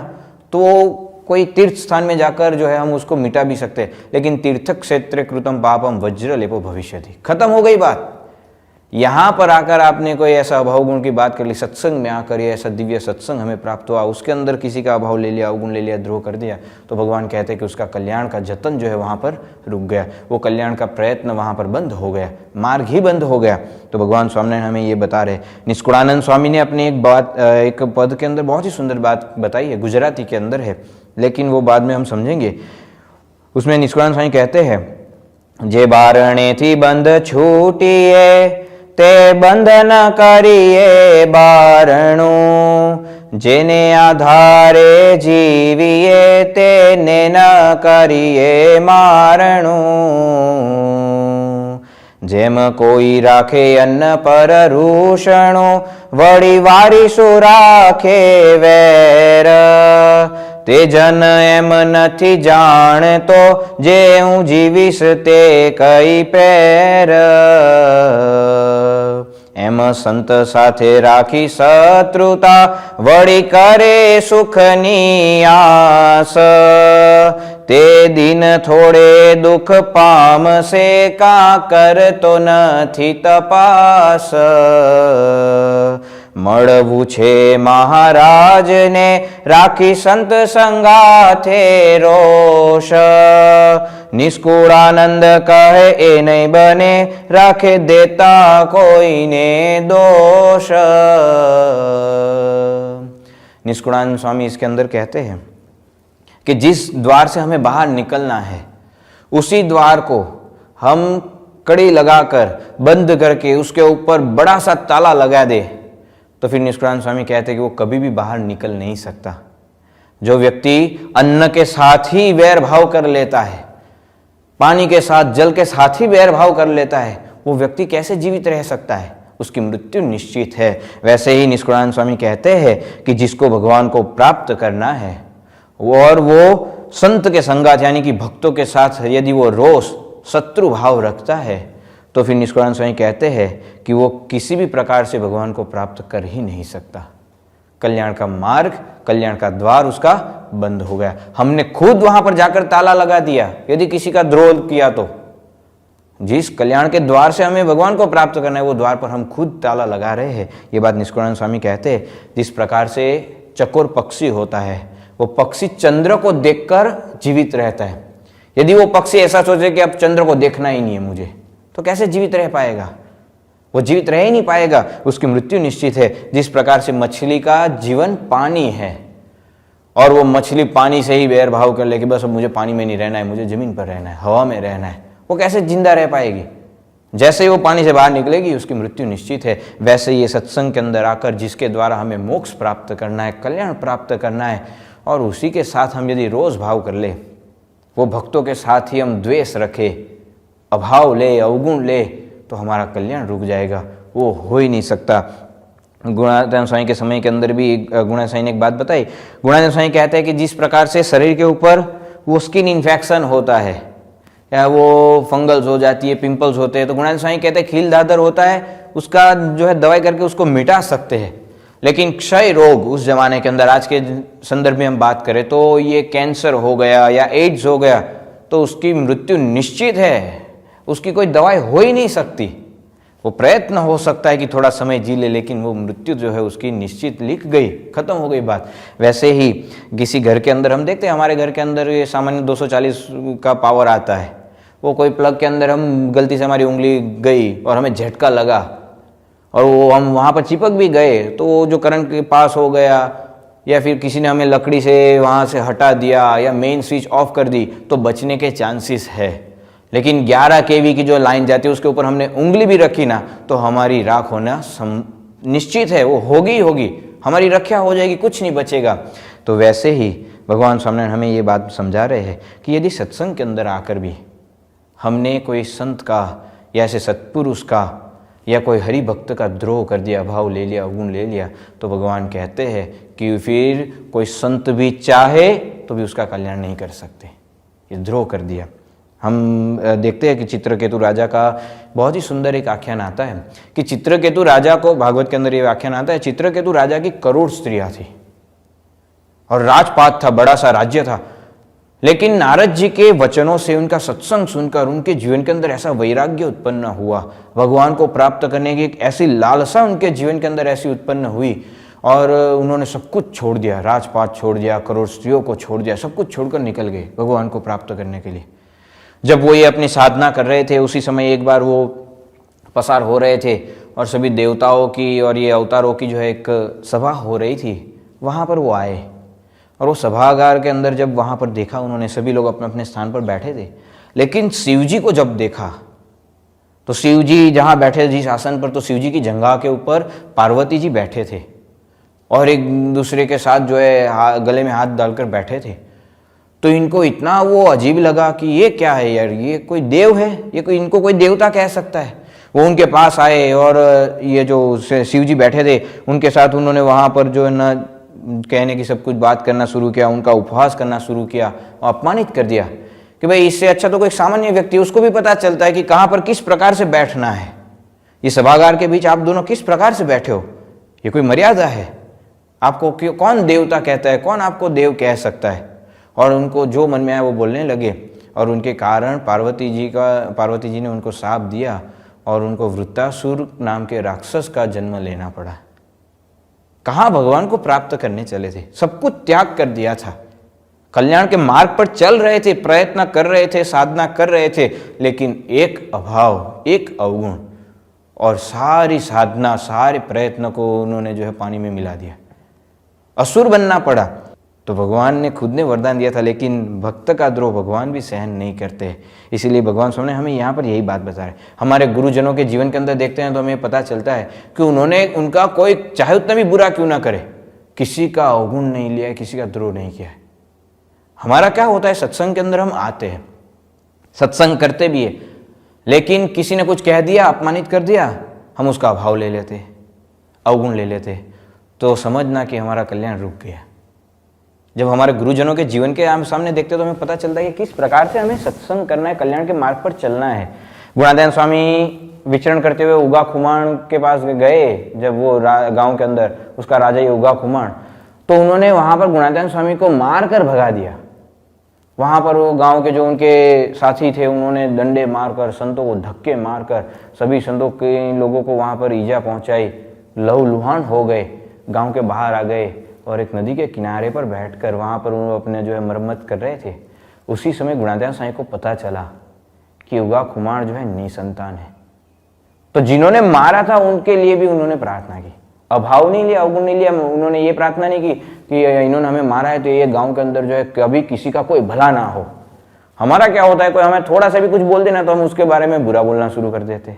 तो कोई तीर्थ स्थान में जाकर जो है हम उसको मिटा भी सकते हैं, लेकिन तीर्थ क्षेत्र कृतम पापम वज्र लेपो भविष्यति, खत्म हो गई बात। यहाँ पर आकर आपने कोई ऐसा अभाव गुण की बात कर ली, सत्संग में आकर ये ऐसा दिव्य सत्संग हमें प्राप्त हुआ, उसके अंदर किसी का अभाव ले लिया, अवगुण ले लिया, द्रोह कर दिया, तो भगवान कहते हैं कि उसका कल्याण का जतन जो है वहाँ पर रुक गया, वो कल्याण का प्रयत्न वहाँ पर बंद हो गया, मार्ग ही बंद हो गया। तो भगवान स्वामी ने हमें ये बता रहे। निष्कुड़ानंद स्वामी ने अपनी एक पद के अंदर बहुत ही सुंदर बात बताई है, गुजराती के अंदर है, लेकिन वो बाद में हम समझेंगे। उसमें निष्कुड़ानंद स्वामी कहते हैं, जे बारणे थी बंध छूटिए ते बंधन करिए बारणु, जेने आधारे जीविए तेने न करिए मारणु। जेम कोई राखे अन्न पर रूषणो, वड़ी वारिसु राखे वैर, ते जन एम नथी जाणतो, जे हूँ जीवीश ते कई पैर। एम संत साथे राखी शत्रुता, वड़ी करे सुखनी आस, ते दिन थोड़े दुख पामसे, का कर तो नथी तपास। મળવું છે મહારાજને, રાખી સંત સંગાથે રોષ, નિષ્કુળાનંદ કહે એ નહીં બને, રાખે દેતા કોઈને दोष। निष्कुड़ानंद स्वामी इसके अंदर कहते हैं कि जिस द्वार से हमें बाहर निकलना है, उसी द्वार को हम कड़ी लगाकर बंद करके उसके ऊपर बड़ा सा ताला लगा दे, तो फिर निष्कुड़ानंद स्वामी कहते हैं कि वो कभी भी बाहर निकल नहीं सकता। जो व्यक्ति अन्न के साथ ही वैर भाव कर लेता है, पानी के साथ, जल के साथ ही वैर भाव कर लेता है, वो व्यक्ति कैसे जीवित रह सकता है? उसकी मृत्यु निश्चित है। वैसे ही निष्कुड़ानंद स्वामी कहते हैं कि जिसको भगवान को प्राप्त करना है और वो संत के संगात यानी कि भक्तों के साथ यदि वो रोष शत्रु भाव रखता है, तो फिर निष्कुड़ानंद स्वामी कहते हैं कि वो किसी भी प्रकार से भगवान को प्राप्त कर ही नहीं सकता। कल्याण का मार्ग, कल्याण का द्वार उसका बंद हो गया। हमने खुद वहां पर जाकर ताला लगा दिया यदि किसी का द्रोह किया तो। जिस कल्याण के द्वार से हमें भगवान को प्राप्त करना है, वो द्वार पर हम खुद ताला लगा रहे हैं। ये बात निष्कुड़ानंद स्वामी कहते हैं। जिस प्रकार से चकोर पक्षी होता है, वो पक्षी चंद्र को देखकर जीवित रहता है। यदि वो पक्षी ऐसा सोचे कि अब चंद्र को देखना ही नहीं है मुझे, तो कैसे जीवित रह पाएगा? वो जीवित रह ही नहीं पाएगा, उसकी मृत्यु निश्चित है। जिस प्रकार से मछली का जीवन पानी है और वो मछली पानी से ही वैर भाव कर ले कि बस अब मुझे पानी में नहीं रहना है, मुझे जमीन पर रहना है, हवा में रहना है, वो कैसे जिंदा रह पाएगी? जैसे ही वो पानी से बाहर निकलेगी उसकी मृत्यु निश्चित है। वैसे ये सत्संग के अंदर आकर जिसके द्वारा हमें मोक्ष प्राप्त करना है, कल्याण प्राप्त करना है, और उसी के साथ हम यदि रोष भाव कर ले, वो भक्तों के साथ ही हम द्वेष रखे, अभाव ले, अवगुण ले, तो हमारा कल्याण रुक जाएगा। वो हो ही नहीं सकता। गुणानंद स्वामी के समय के अंदर भी गुणानंद स्वामी ने एक बात बताई। गुणानंद स्वामी कहते हैं कि जिस प्रकार से शरीर के ऊपर वो स्किन इन्फेक्शन होता है या वो फंगल्स हो जाती है, पिंपल्स होते हैं, तो गुणानंद स्वामी कहते हैं खील दादर होता है, उसका जो है दवाई करके उसको मिटा सकते हैं। लेकिन क्षय रोग उस जमाने के अंदर, आज के संदर्भ में हम बात करें तो ये कैंसर हो गया या एड्स हो गया, तो उसकी मृत्यु निश्चित है, उसकी कोई दवाई हो ही नहीं सकती। वो प्रयत्न हो सकता है कि थोड़ा समय जी ले, लेकिन वो मृत्यु जो है उसकी निश्चित लिख गई, खत्म हो गई बात। वैसे ही किसी घर के अंदर हम देखते हैं, हमारे घर के अंदर ये सामान्य 240 का पावर आता है, वो कोई प्लग के अंदर हम गलती से हमारी उंगली गई और हमें झटका लगा और वो हम वहाँ पर चिपक भी गए, तो वो जो करंट के पास हो गया, या फिर किसी ने हमें लकड़ी से वहाँ से हटा दिया या मेन स्विच ऑफ कर दी, तो बचने के चांसेस है। लेकिन 11 kV की जो लाइन जाती है उसके ऊपर हमने उंगली भी रखी ना, तो हमारी राख होना निश्चित है, वो होगी होगी, हमारी रक्षा हो जाएगी, कुछ नहीं बचेगा। तो वैसे ही भगवान स्वामिनारायण हमें ये बात समझा रहे हैं कि यदि सत्संग के अंदर आकर भी हमने कोई संत का या ऐसे सत्पुरुष का या कोई हरि भक्त का द्रोह कर दिया, अभाव ले लिया, अवगुण ले लिया, तो भगवान कहते हैं कि फिर कोई संत भी चाहे तो भी उसका कल्याण नहीं कर सकते। ये द्रोह कर दिया। हम देखते हैं कि चित्रकेतु राजा का बहुत ही सुंदर एक आख्यान आता है कि चित्रकेतु राजा को, भागवत के अंदर ये आख्यान आता है, चित्रकेतु राजा की करोड़ स्त्रियां थी और राजपाट था, बड़ा सा राज्य था। लेकिन नारद जी के वचनों से, उनका सत्संग सुनकर उनके जीवन के अंदर ऐसा वैराग्य उत्पन्न हुआ, भगवान को प्राप्त करने की एक ऐसी लालसा उनके जीवन के अंदर ऐसी उत्पन्न हुई और उन्होंने सब कुछ छोड़ दिया, राजपाट छोड़ दिया, करोड़ स्त्रियों को छोड़ दिया, सब कुछ छोड़कर निकल गए भगवान को प्राप्त करने के लिए। जब वो ये अपनी साधना कर रहे थे, उसी समय एक बार वो पसार हो रहे थे और सभी देवताओं की और ये अवतारों की जो है एक सभा हो रही थी, वहाँ पर वो आए और वो सभागार के अंदर जब वहाँ पर देखा उन्होंने, सभी लोग अपने अपने स्थान पर बैठे थे, लेकिन शिव जी को जब देखा तो शिव जी जहाँ बैठे जिस आसन पर, तो शिव जी की जंघा के ऊपर पार्वती जी बैठे थे और एक दूसरे के साथ जो है गले में हाथ डालकर बैठे थे। तो इनको इतना वो अजीब लगा कि ये क्या है यार, ये कोई देव है, ये कोई, इनको कोई देवता कह सकता है। वो उनके पास आए और ये जो शिव जी बैठे थे उनके साथ उन्होंने वहाँ पर जो है ना कहने की सब कुछ बात करना शुरू किया, उनका उपहास करना शुरू किया और अपमानित कर दिया कि भाई इससे अच्छा तो कोई सामान्य व्यक्ति, उसको भी पता चलता है कि कहाँ पर किस प्रकार से बैठना है। ये सभागार के बीच आप दोनों किस प्रकार से बैठे हो, ये कोई मर्यादा है? आपको कौन देवता कहता है, कौन आपको देव कह सकता है? और उनको जो मन में आया वो बोलने लगे और उनके कारण पार्वती जी ने उनको शाप दिया और उनको वृत्तासुर नाम के राक्षस का जन्म लेना पड़ा। कहाँ भगवान को प्राप्त करने चले थे, सब कुछ त्याग कर दिया था, कल्याण के मार्ग पर चल रहे थे, प्रयत्न कर रहे थे, साधना कर रहे थे, लेकिन एक अभाव, एक अवगुण और सारी साधना, सारे प्रयत्न को उन्होंने जो है पानी में मिला दिया, असुर बनना पड़ा। तो भगवान ने खुद ने वरदान दिया था, लेकिन भक्त का द्रोह भगवान भी सहन नहीं करते। इसीलिए भगवान स्वामी हमें यहाँ पर यही बात बता रहे। हमारे गुरुजनों के जीवन के अंदर देखते हैं तो हमें पता चलता है कि उन्होंने, उनका कोई चाहे उतना भी बुरा क्यों ना करे, किसी का अवगुण नहीं लिया है, किसी का द्रोह नहीं किया है। हमारा क्या होता है, सत्संग के अंदर हम आते हैं, सत्संग करते भी है, लेकिन किसी ने कुछ कह दिया, अपमानित कर दिया, हम उसका अभाव ले लेते, अवगुण ले लेते, तो समझना कि हमारा कल्याण रुक गया। जब हमारे गुरुजनों के जीवन के सामने देखते तो हमें पता चलता है कि किस प्रकार से हमें सत्संग करना है, कल्याण के मार्ग पर चलना है। गुणादयान स्वामी विचरण करते हुए उगा खुमाण के पास गए, जब वो गांव के अंदर, उसका राजा ही उगा खुमाण, तो उन्होंने वहां पर गुणादयान स्वामी को मार कर भगा दिया। वहां पर वो गांव के जो उनके साथी थे उन्होंने डंडे मारकर, संतों को धक्के मारकर, सभी संतों के लोगों को वहां पर ईजा पहुंचाई, लहूलुहान हो गए, गांव के बाहर आ गए और एक नदी के किनारे पर बैठकर वहाँ पर वो अपने जो है मरम्मत कर रहे थे। उसी समय गुणादयान साईं को पता चला कि उगा खुमाण जो है निसंतान है। तो जिन्होंने मारा था उनके लिए भी उन्होंने प्रार्थना की, अभाव नहीं लिया, अवगुण नहीं लिया। उन्होंने ये प्रार्थना नहीं की कि इन्होंने हमें मारा है तो ये गाँव के अंदर जो है कभी किसी का कोई भला ना हो। हमारा क्या होता है, कोई हमें थोड़ा सा भी कुछ बोल देना तो हम उसके बारे में बुरा बोलना शुरू कर देते।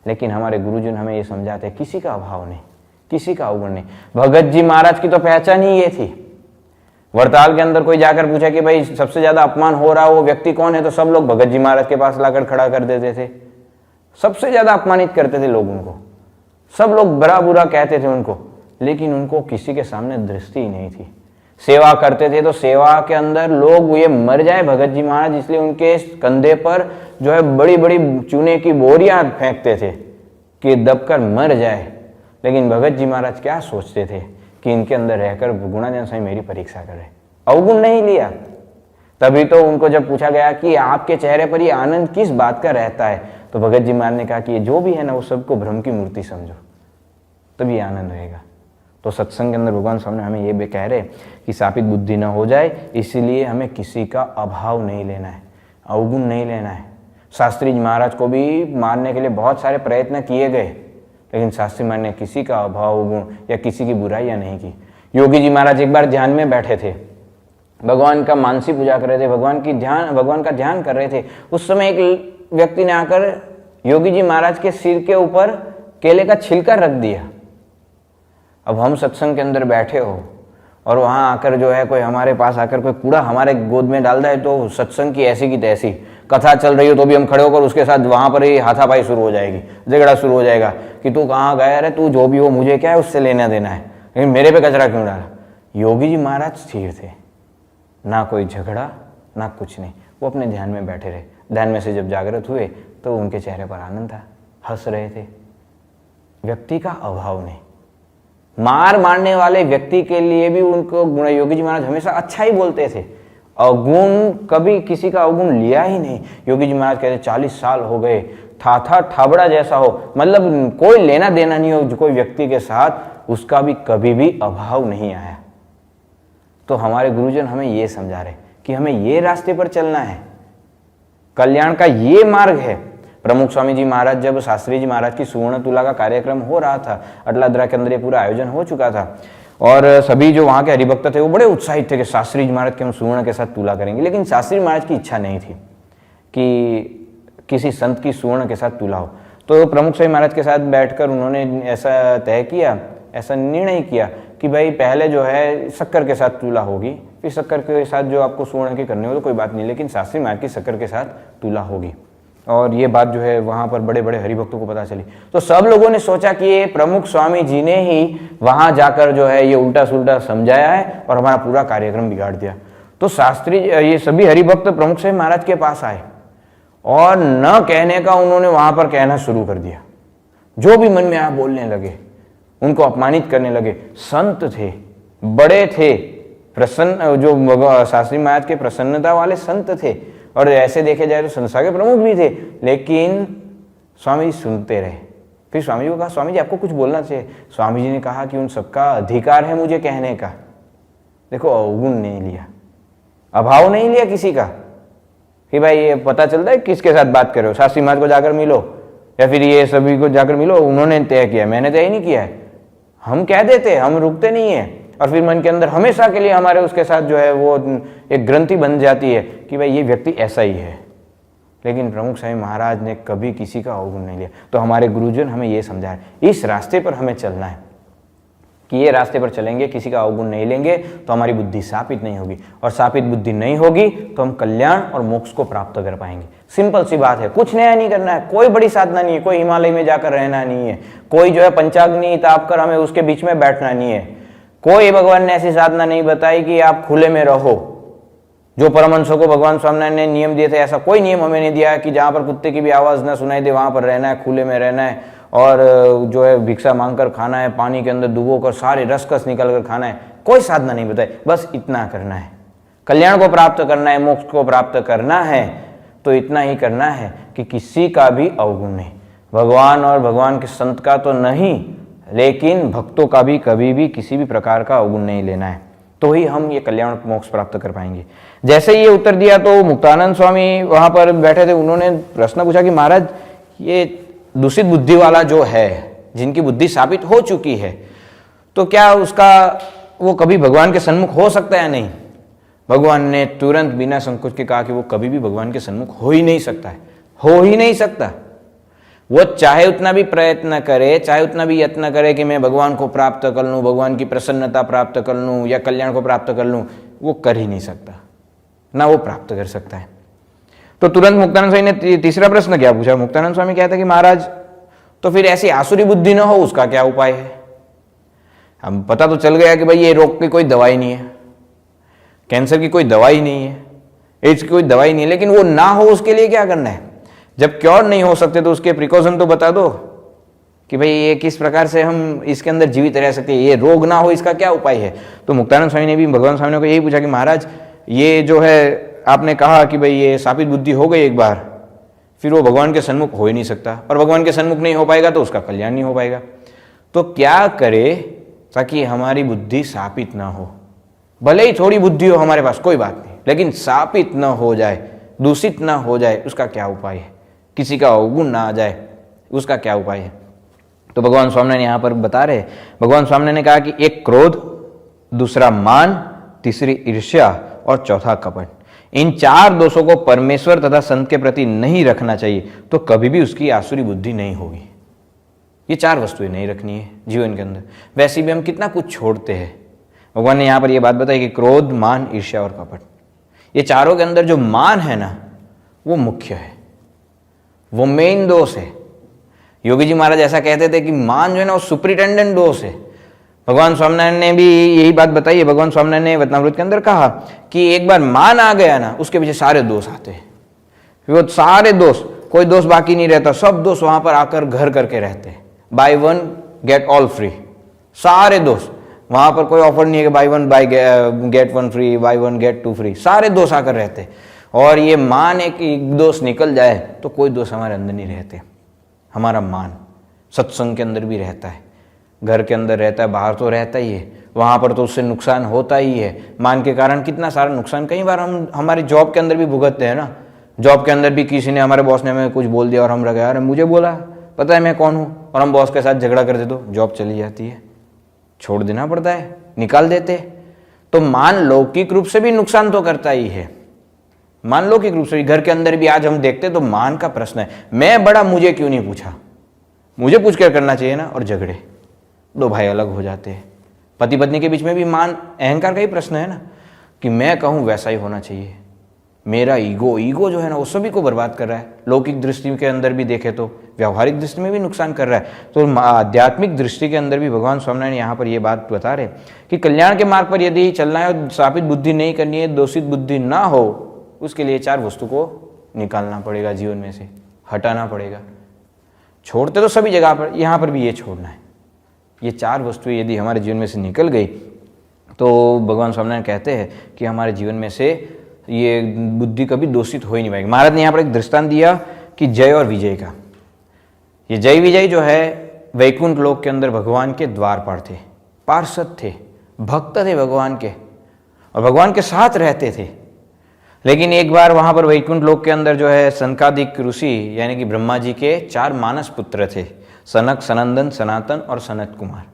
लेकिन हमारे गुरुजन हमें ये समझाते किसी का अभाव नहीं, किसी का अवगुण नहीं। भगत जी महाराज की तो पहचान ही ये थी। वरताल के अंदर कोई जाकर पूछा कि भाई सबसे ज्यादा अपमान हो रहा वो व्यक्ति कौन है, तो सब लोग भगत जी महाराज के पास लाकर खड़ा कर देते थे। सबसे ज्यादा अपमानित करते थे लोग उनको, सब लोग बड़ा बुरा कहते थे उनको, लेकिन उनको किसी के सामने दृष्टि ही नहीं थी। सेवा करते थे तो सेवा के अंदर लोग ये मर जाए भगत जी महाराज, इसलिए उनके कंधे पर जो है बड़ी बड़ी चूने की बोरियां फेंकते थे कि दबकर मर जाए। लेकिन भगत जी महाराज क्या सोचते थे कि इनके अंदर रहकर गुणादयान साईं मेरी परीक्षा करे, अवगुण नहीं लिया। तभी तो उनको जब पूछा गया कि आपके चेहरे पर ये आनंद किस बात का रहता है, तो भगत जी महाराज ने कहा कि ये जो भी है ना वो सबको भ्रम की मूर्ति समझो, तभी आनंद रहेगा। तो सत्संग के अंदर भगवान सामने हमें ये भी कह रहे कि शापित बुद्धि न हो जाए, इसीलिए हमें किसी का अभाव नहीं लेना है, अवगुण नहीं लेना है। शास्त्री जी महाराज को भी मारने के लिए बहुत सारे प्रयत्न किए गए, लेकिन शास्त्री महाराज ने किसी का अभाव गुण या किसी की बुराइयां नहीं की। योगी जी महाराज एक बार ध्यान में बैठे थे, भगवान का मानसी पूजा कर रहे थे, भगवान का ध्यान कर रहे थे। उस समय एक व्यक्ति ने आकर योगी जी महाराज के सिर के ऊपर केले का छिलका रख दिया। अब हम सत्संग के अंदर बैठे हो और वहाँ आकर जो है कोई हमारे पास आकर कोई कूड़ा हमारे गोद में डाल दे तो सत्संग की ऐसी की तैसी, कथा चल रही हो तो भी हम खड़े होकर उसके साथ वहाँ पर ही हाथापाई शुरू हो जाएगी, झगड़ा शुरू हो जाएगा कि तू कहाँ गया, अरे तू जो भी हो मुझे क्या है उससे लेना देना है, लेकिन मेरे पे कचरा क्यों डाला। योगी जी महाराज स्थिर थे, ना कोई झगड़ा ना कुछ नहीं, वो अपने ध्यान में बैठे रहे। ध्यान में से जब जागृत हुए तो उनके चेहरे पर आनंद था, हंस रहे थे। व्यक्ति का अभाव नहीं, मार मारने वाले व्यक्ति के लिए भी उनको योगी जी महाराज हमेशा अच्छा ही बोलते थे। अवगुण, कभी किसी का अवगुण लिया ही नहीं। योगी जी महाराज कहते 40 साल हो गए, था ठाबड़ा जैसा हो, मतलब कोई लेना देना नहीं हो कोई व्यक्ति के साथ, उसका भी कभी भी अभाव नहीं आया। तो हमारे गुरुजन हमें ये समझा रहे कि हमें ये रास्ते पर चलना है, कल्याण का ये मार्ग है। प्रमुख स्वामी जी महाराज, जब शास्त्री जी महाराज की सुवर्ण तुला का कार्यक्रम हो रहा था, अटलादरा के अंदर ये पूरा आयोजन हो चुका था और सभी जो वहाँ के हरिभक्त थे वो बड़े उत्साहित थे कि शास्त्री जी महाराज के हम सुवर्ण के साथ तुला करेंगे। लेकिन शास्त्री महाराज की इच्छा नहीं थी कि किसी संत की सुवर्ण के साथ तुला हो। तो प्रमुख स्वामी महाराज के साथ बैठकर उन्होंने ऐसा तय किया, ऐसा निर्णय किया कि भाई पहले जो है शक्कर के साथ तुला होगी, फिर शक्कर के साथ जो आपको सुवर्ण की करनी हो तो कोई बात नहीं, लेकिन शास्त्री महाराज की शक्कर के साथ तुला होगी। और ये बात जो है वहाँ पर बड़े बड़े हरिभक्तों को पता चली, तो सब लोगों ने सोचा कि ये प्रमुख स्वामी जी ने ही वहाँ जाकर जो है ये उल्टा सुल्टा समझाया है और हमारा पूरा कार्यक्रम बिगाड़ दिया। तो शास्त्री, ये सभी हरिभक्त प्रमुख स्वामी महाराज के पास आए और न कहने का उन्होंने वहाँ पर कहना शुरू कर दिया, जो भी मन में आया बोलने लगे, उनको अपमानित करने लगे। संत थे, बड़े थे, प्रसन्न, जो शास्त्री महाराज के प्रसन्नता वाले संत थे और ऐसे देखे जाए तो संस्था के प्रमुख भी थे, लेकिन स्वामी जी सुनते रहे। फिर स्वामी जी को कहा, स्वामी जी आपको कुछ बोलना चाहिए। स्वामी जी ने कहा कि उन सबका अधिकार है मुझे कहने का। देखो, अवगुण नहीं लिया, अभाव नहीं लिया किसी का कि भाई ये पता चलता है किसके साथ बात कर रहे हो, शास्त्री महाराज को जाकर मिलो या फिर ये सभी को जाकर मिलो, उन्होंने तय किया, मैंने तय ही नहीं किया है। हम कह देते, हम रुकते नहीं है और फिर मन के अंदर हमेशा के लिए हमारे उसके साथ जो है वो एक ग्रंथि बन जाती है कि भाई ये व्यक्ति ऐसा ही है। लेकिन प्रमुख स्वामी महाराज ने कभी किसी का अवगुण नहीं लिया। तो हमारे गुरुजन हमें ये समझाए, इस रास्ते पर हमें चलना है कि ये रास्ते पर चलेंगे, किसी का अवगुण नहीं लेंगे तो हमारी बुद्धि स्थापित नहीं होगी, और स्थापित बुद्धि नहीं होगी तो हम कल्याण और मोक्ष को प्राप्त कर पाएंगे। सिंपल सी बात है, कुछ नया नहीं करना है, कोई बड़ी साधना नहीं है, कोई हिमालय में जाकर रहना नहीं है, कोई जो है पंचाग्नि ताप कर हमें उसके बीच में बैठना नहीं है, कोई भगवान ने ऐसी साधना नहीं बताई कि आप खुले में रहो। जो परमहंसों को भगवान स्वामी ने नियम दिए थे, ऐसा कोई नियम हमें नहीं दिया है कि जहाँ पर कुत्ते की भी आवाज़ ना सुनाई दे वहाँ पर रहना है, खुले में रहना है और जो है भिक्षा मांगकर खाना है, पानी के अंदर डुबो कर सारे रसकस निकल कर खाना है। कोई साधना नहीं बताई, बस इतना करना है। कल्याण को प्राप्त करना है, मोक्ष को प्राप्त करना है तो इतना ही करना है कि किसी का भी अवगुण नहीं, भगवान और भगवान के संत का तो नहीं, लेकिन भक्तों का भी कभी भी किसी भी प्रकार का अवगुण नहीं लेना है, तो ही हम ये कल्याण मोक्ष प्राप्त कर पाएंगे। जैसे ये उत्तर दिया तो मुक्तानंद स्वामी वहां पर बैठे थे, उन्होंने प्रश्न पूछा कि महाराज ये दूषित बुद्धि वाला जो है, जिनकी बुद्धि स्थापित हो चुकी है, तो क्या उसका वो कभी भगवान के सन्मुख हो सकता है? नहीं। भगवान ने तुरंत बिना संकोच के कहा कि वो कभी भी भगवान के सन्मुख हो ही नहीं सकता है, हो ही नहीं सकता। वो चाहे उतना भी प्रयत्न करे, चाहे उतना भी यत्न करे कि मैं भगवान को प्राप्त कर लूँ, भगवान की प्रसन्नता प्राप्त कर लूँ या कल्याण को प्राप्त कर लूँ, वो कर ही नहीं सकता, ना वो प्राप्त कर सकता है। तो तुरंत मुक्तानंद स्वामी ने तीसरा प्रश्न क्या पूछा? मुक्तानंद स्वामी कहता कि महाराज तो फिर ऐसी आसुरी बुद्धि न हो, उसका क्या उपाय है? हम पता तो चल गया कि भाई ये रोग की कोई दवाई नहीं है, कैंसर की कोई दवाई नहीं है, एड्स की कोई दवाई नहीं है, लेकिन वो ना हो उसके लिए क्या करना है? जब क्योर नहीं हो सकते तो उसके प्रिकॉशन तो बता दो कि भाई ये किस प्रकार से हम इसके अंदर जीवित रह सकते हैं, ये रोग ना हो इसका क्या उपाय है? तो मुक्तानंद स्वामी ने भी भगवान स्वामी ने को यही पूछा कि महाराज ये जो है आपने कहा कि भाई ये स्थापित बुद्धि हो गई एक बार, फिर वो भगवान के सन्मुख हो ही नहीं सकता, और भगवान के सन्मुख नहीं हो पाएगा तो उसका कल्याण नहीं हो पाएगा। तो क्या करे ताकि हमारी बुद्धि स्थापित ना हो? भले ही थोड़ी बुद्धि हो हमारे पास, कोई बात नहीं, लेकिन स्थापित ना हो जाए, दूषित ना हो जाए, उसका क्या उपाय है? किसी का अवगुण ना आ जाए, उसका क्या उपाय है? तो भगवान स्वामी ने यहाँ पर बता रहे, भगवान स्वामी ने कहा कि एक क्रोध, दूसरा मान, तीसरी ईर्ष्या और चौथा कपट। इन 4 दोषों को परमेश्वर तथा संत के प्रति नहीं रखना चाहिए तो कभी भी उसकी आसुरी बुद्धि नहीं होगी। ये 4 वस्तुएं नहीं रखनी है जीवन के अंदर। वैसे भी हम कितना कुछ छोड़ते हैं। भगवान ने यहाँ पर ये बात बताई कि क्रोध, मान, ईर्ष्या और कपट, ये चारों के अंदर जो मान है ना, वो मुख्य है, वो मेन दोष है। योगी जी महाराज ऐसा कहते थे कि मान जो है ना, वो सुपरिटेंडेंट दोष है। भगवान स्वामीनारायण ने भी यही बात बताई है। भगवान स्वामीनारायण ने वचनामृत के अंदर कहा कि एक बार मान आ गया ना, उसके पीछे सारे दोष आते हैं। वो सारे दोष, कोई दोष बाकी नहीं रहता, सब दोष वहां पर आकर घर करके रहते हैं। Buy one get all free, सारे दोष वहां पर कोई ऑफर नहीं है कि buy one get one free, buy one get two free, सारे दोष आकर रहते हैं। और ये मान एक दोष निकल जाए तो कोई दोष हमारे अंदर नहीं रहते। हमारा मान सत्संग के अंदर भी रहता है, घर के अंदर रहता है, बाहर तो रहता ही है, वहाँ पर तो उससे नुकसान होता ही है। मान के कारण कितना सारा नुकसान कई बार हम हमारी जॉब के अंदर भी भुगतते हैं ना। जॉब के अंदर भी किसी ने, हमारे बॉस ने हमें कुछ बोल दिया और हम लगे यार मुझे बोला, पता है मैं कौन हूँ, और हम बॉस के साथ झगड़ा कर दे तो जॉब चली जाती है, छोड़ देना पड़ता है, निकाल देते। तो मान लौकिक रूप से भी नुकसान तो करता ही है। मान लौकिक रूप से घर के अंदर भी आज हम देखते तो मान का प्रश्न है, मैं बड़ा, मुझे क्यों नहीं पूछा, मुझे पूछ कर करना चाहिए ना, और झगड़े, 2 भाई अलग हो जाते हैं। पति पत्नी के बीच में भी मान, अहंकार का ही प्रश्न है ना, कि मैं कहूँ वैसा ही होना चाहिए। मेरा ईगो जो है ना, वो सभी को बर्बाद कर रहा है। लौकिक दृष्टि के अंदर भी देखे तो व्यावहारिक दृष्टि में भी नुकसान कर रहा है। तो आध्यात्मिक दृष्टि के अंदर भी भगवान स्वामीनारायण यहाँ पर ये बात बता रहे कि कल्याण के मार्ग पर यदि चलना है और स्थापित बुद्धि नहीं करनी है, दोषित बुद्धि ना हो, उसके लिए 4 वस्तु को निकालना पड़ेगा, जीवन में से हटाना पड़ेगा। छोड़ते तो सभी जगह पर, यहाँ पर भी ये छोड़ना है। ये 4 वस्तुएं यदि हमारे जीवन में से निकल गई तो भगवान स्वामीनारायण कहते हैं कि हमारे जीवन में से ये बुद्धि कभी दोषित हो ही नहीं पाएगी। महाराज ने यहाँ पर एक दृष्टांत दिया कि जय और विजय का। ये जय विजय जो है, वैकुंठ लोक के अंदर भगवान के द्वारपाल थे, पार्षद थे, भक्त थे भगवान के, और भगवान के साथ रहते थे। लेकिन एक बार वहां पर वैकुंठ लोक के अंदर जो है सनकादिक ऋषि यानी कि ब्रह्मा जी के 4 मानस पुत्र थे, सनक, सनंदन, सनातन और सनत कुमार।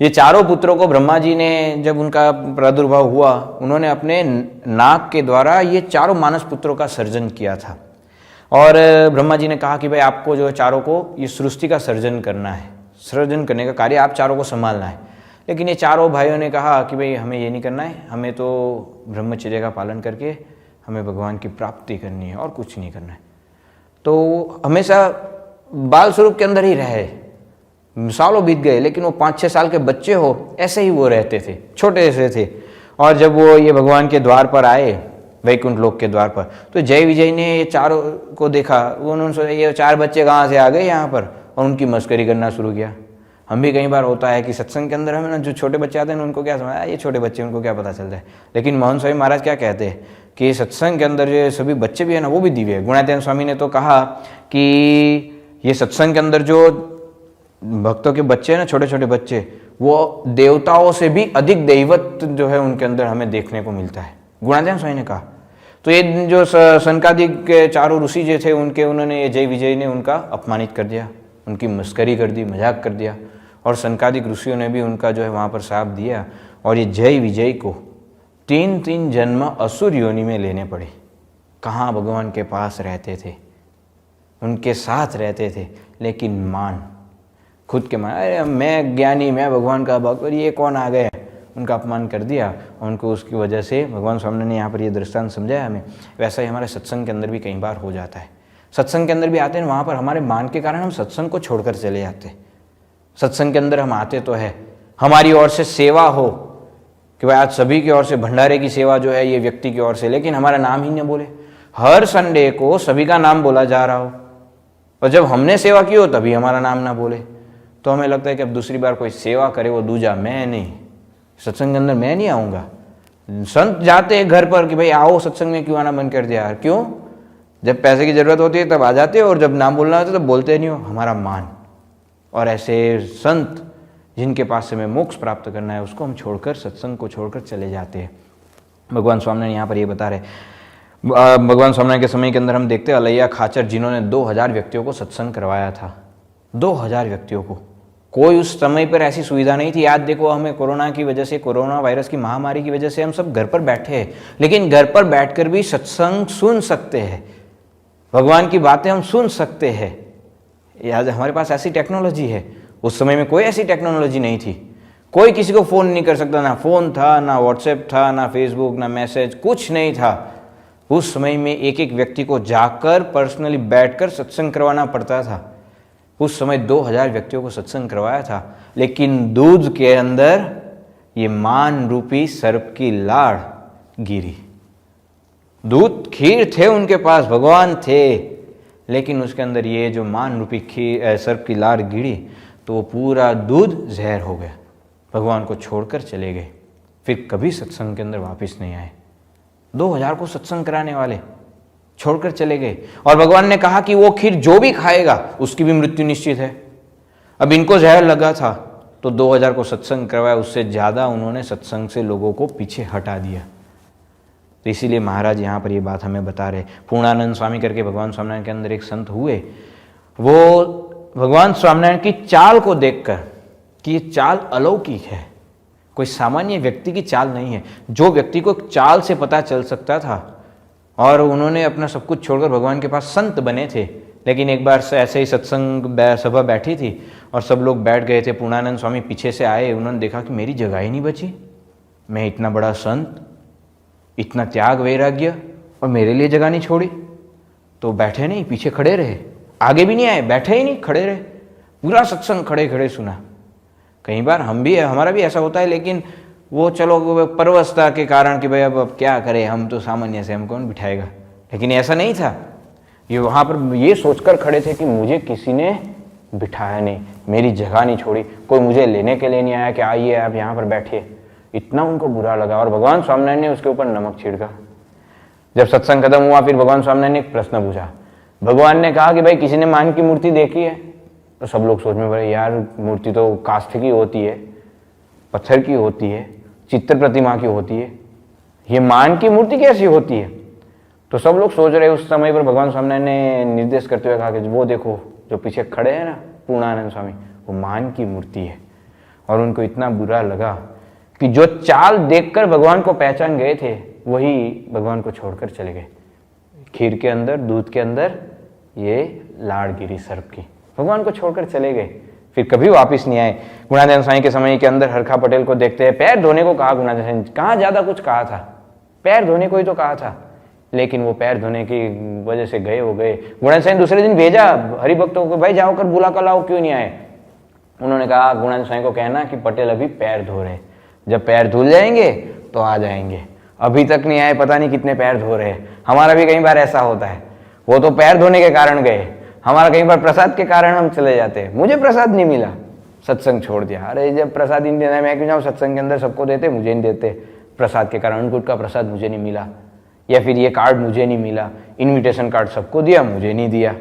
ये चारों पुत्रों को ब्रह्मा जी ने, जब उनका प्रादुर्भाव हुआ, उन्होंने अपने नाक के द्वारा ये चारों मानस पुत्रों का सर्जन किया था। और ब्रह्मा जी ने कहा कि भाई आपको जो है चारों को ये सृष्टि का सर्जन करना है, सर्जन करने का कार्य आप चारों को संभालना है। लेकिन ये चारों भाइयों ने कहा कि भाई हमें ये नहीं करना है, हमें तो ब्रह्मचर्य का पालन करके हमें भगवान की प्राप्ति करनी है और कुछ नहीं करना है। तो हमेशा बाल स्वरूप के अंदर ही रहे, सालों बीत गए, लेकिन वो 5-6 साल के बच्चे हो ऐसे ही वो रहते थे, छोटे से थे। और जब वो ये भगवान के द्वार पर आए, वैकुंठ लोक के द्वार पर, तो जय विजय ने ये चारों को देखा। उन्होंने सोचा ये 4 बच्चे कहाँ से आ गए यहाँ पर, और उनकी मस्करी करना शुरू किया। हम भी कई बार होता है कि सत्संग के अंदर हमें ना जो छोटे बच्चे आते हैं उनको क्या समझ, ये छोटे बच्चे, उनको क्या पता चलता है। लेकिन मोहन स्वामी महाराज क्या कहते हैं कि सत्संग के अंदर जो सभी बच्चे भी है ना, वो भी दिव्य है। गुणातीतानंद स्वामी ने तो कहा कि ये सत्संग के अंदर जो भक्तों के बच्चे हैं ना, छोटे छोटे बच्चे, वो देवताओं से भी अधिक दैवत जो है उनके अंदर हमें देखने को मिलता है, गुणातीतानंद स्वामी ने कहा। तो ये जो सनकादिक के चारों ऋषि जो थे उन्होंने ये जय विजय ने उनका अपमानित कर दिया, उनकी मस्करी कर दी, मजाक कर दिया। और सनकादिक ऋषियों ने भी उनका जो है वहाँ पर साथ दिया। और ये जय विजय को 3 जन्म असुर योनि में लेने पड़े। कहाँ भगवान के पास रहते थे, उनके साथ रहते थे, लेकिन मान, खुद के मान, अरे मैं ज्ञानी, मैं भगवान का भक्त, और ये कौन आ गए, उनका अपमान कर दिया। उनको उसकी वजह से भगवान स्वामी ने यहाँ पर ये दृष्टांत समझाया हमें। वैसा ही हमारे सत्संग के अंदर भी कई बार हो जाता है। सत्संग के अंदर भी आते हैं, वहाँ पर हमारे मान के कारण हम सत्संग को छोड़कर चले जाते हैं। सत्संग के अंदर हम आते तो है, हमारी ओर से सेवा हो कि भाई आज सभी की ओर से भंडारे की सेवा जो है ये व्यक्ति की ओर से, लेकिन हमारा नाम ही न बोले। हर संडे को सभी का नाम बोला जा रहा हो, और जब हमने सेवा की हो तभी हमारा नाम ना बोले, तो हमें लगता है कि अब दूसरी बार कोई सेवा करे वो दूजा, मैं नहीं, सत्संग के अंदर मैं नहीं आऊँगा। संत जाते हैं घर पर कि भाई आओ सत्संग में, क्यों आना बंद कर दिया यार, क्यों? जब पैसे की ज़रूरत होती है तब आ जाते हो, और जब नाम बोलना होता है तब बोलते नहीं हो। हमारा मान। और ऐसे संत जिनके पास से हमें मोक्ष प्राप्त करना है, उसको हम छोड़कर, सत्संग को छोड़कर चले जाते हैं। भगवान स्वामीनारायण यहाँ पर ये बता रहे, भगवान स्वामीनारायण के समय के अंदर हम देखते हैं अलैया खाचर, जिन्होंने 2000 व्यक्तियों को सत्संग करवाया था। 2000 व्यक्तियों को। कोई उस समय पर ऐसी सुविधा नहीं थी। आज देखो हमें कोरोना की वजह से, कोरोना वायरस की महामारी की वजह से हम सब घर पर बैठे हैं, लेकिन घर पर बैठकर भी सत्संग सुन सकते हैं, भगवान की बातें हम सुन सकते हैं। आज हमारे पास ऐसी टेक्नोलॉजी है, उस समय में कोई ऐसी टेक्नोलॉजी नहीं थी, कोई किसी को फ़ोन नहीं कर सकता, ना फ़ोन था, ना व्हाट्सएप था, ना फेसबुक, ना मैसेज, कुछ नहीं था। उस समय में एक एक व्यक्ति को जाकर पर्सनली बैठकर सत्संग करवाना पड़ता था। उस समय 2000 व्यक्तियों को सत्संग करवाया था, लेकिन दूध के अंदर ये मान रूपी सर्प की लाड़ गिरी। दूध खीर थे उनके पास, भगवान थे, लेकिन उसके अंदर ये जो मान रूपी सर्प की लाड़ गिरी तो वो पूरा दूध जहर हो गया। भगवान को छोड़कर चले गए, फिर कभी सत्संग के अंदर वापस नहीं आए। 2000 को सत्संग कराने वाले छोड़कर चले गए, और भगवान ने कहा कि वो खीर जो भी खाएगा उसकी भी मृत्यु निश्चित है। अब इनको जहर लगा था तो 2000 को सत्संग करवाया, उससे ज़्यादा उन्होंने सत्संग से लोगों को पीछे हटा दिया। तो इसीलिए महाराज यहाँ पर ये बात हमें बता रहे। पूर्णानंद स्वामी करके भगवान स्वामीनारायण के अंदर एक संत हुए, वो भगवान स्वामीनारायण की चाल को देखकर कि ये चाल अलौकिक है, कोई सामान्य व्यक्ति की चाल नहीं है, जो व्यक्ति को चाल से पता चल सकता था, और उन्होंने अपना सब कुछ छोड़कर भगवान के पास संत बने थे। लेकिन एक बार ऐसे ही सत्संग सभा बैठी थी और सब लोग बैठ गए थे, पूर्णानंद स्वामी पीछे से आए, उन्होंने देखा कि मेरी जगह ही नहीं बची, मैं इतना बड़ा संत, इतना त्याग वैराग्य, और मेरे लिए जगह नहीं छोड़ी। तो बैठे नहीं, पीछे खड़े रहे, आगे भी नहीं आए, बैठे ही नहीं, खड़े रहे, पूरा सत्संग खड़े खड़े सुना। कई बार हमारा भी ऐसा होता है, लेकिन वो चलो परवशता के कारण कि भाई अब क्या करें, हम तो सामान्य से, हम कौन बिठाएगा। लेकिन ऐसा नहीं था, ये वहाँ पर ये सोचकर खड़े थे कि मुझे किसी ने बिठाया नहीं, मेरी जगह नहीं छोड़ी, कोई मुझे लेने के लिए नहीं आया कि आइए आप यहाँ पर बैठिए। इतना उनको बुरा लगा, और भगवान स्वामीनारायण ने उसके ऊपर नमक छिड़का। जब सत्संग खत्म हुआ, फिर भगवान स्वामीनारायण ने एक प्रश्न पूछा। भगवान ने कहा कि भाई किसी ने मान की मूर्ति देखी है? तो सब लोग सोच में पड़े, यार मूर्ति तो काष्ठ की होती है, पत्थर की होती है, चित्र प्रतिमा की होती है, ये मान की मूर्ति कैसी होती है? तो सब लोग सोच रहे। उस समय पर भगवान स्वामीनारायण ने निर्देश करते हुए कहा कि वो देखो जो पीछे खड़े हैं ना पूर्णानंद स्वामी, वो मान की मूर्ति है। और उनको इतना बुरा लगा कि जो चाल देखकर भगवान को पहचान गए थे, वही भगवान को छोड़कर चले गए। खीर के अंदर, दूध के अंदर ये लाड़ गिरी सर्प की, भगवान को छोड़कर चले गए, फिर कभी वापस नहीं आए। गुणानंद स्वामी के समय के अंदर हरखा पटेल को देखते हैं, पैर धोने को कहा गुणानंद स्वामी, कहाँ ज़्यादा कुछ कहा था, पैर धोने को ही तो कहा था, लेकिन वो पैर धोने की वजह से गए, वो गए। गुणानंद स्वामी दूसरे दिन भेजा हरिभक्तों को, भाई जाओ कर बुला कर लाओ, क्यों नहीं आए? उन्होंने कहा गुणानंद स्वामी को कहना कि पटेल अभी पैर धो रहे, जब पैर धुल जाएंगे तो आ जाएंगे, अभी तक नहीं आए, पता नहीं कितने पैर धो रहे हैं। हमारा भी कई बार ऐसा होता है, वो तो पैर धोने के कारण गए, हमारा कई बार प्रसाद के कारण हम चले जाते हैं। मुझे प्रसाद नहीं मिला, सत्संग छोड़ दिया, अरे जब प्रसाद ही नहीं देना मैं क्यों जाऊँ, सत्संग के अंदर सबको देते, मुझे नहीं देते प्रसाद के कारण, उनकुट का प्रसाद मुझे नहीं मिला, या फिर ये कार्ड मुझे नहीं मिला, इन्विटेशन कार्ड सबको दिया, मुझे नहीं दिया।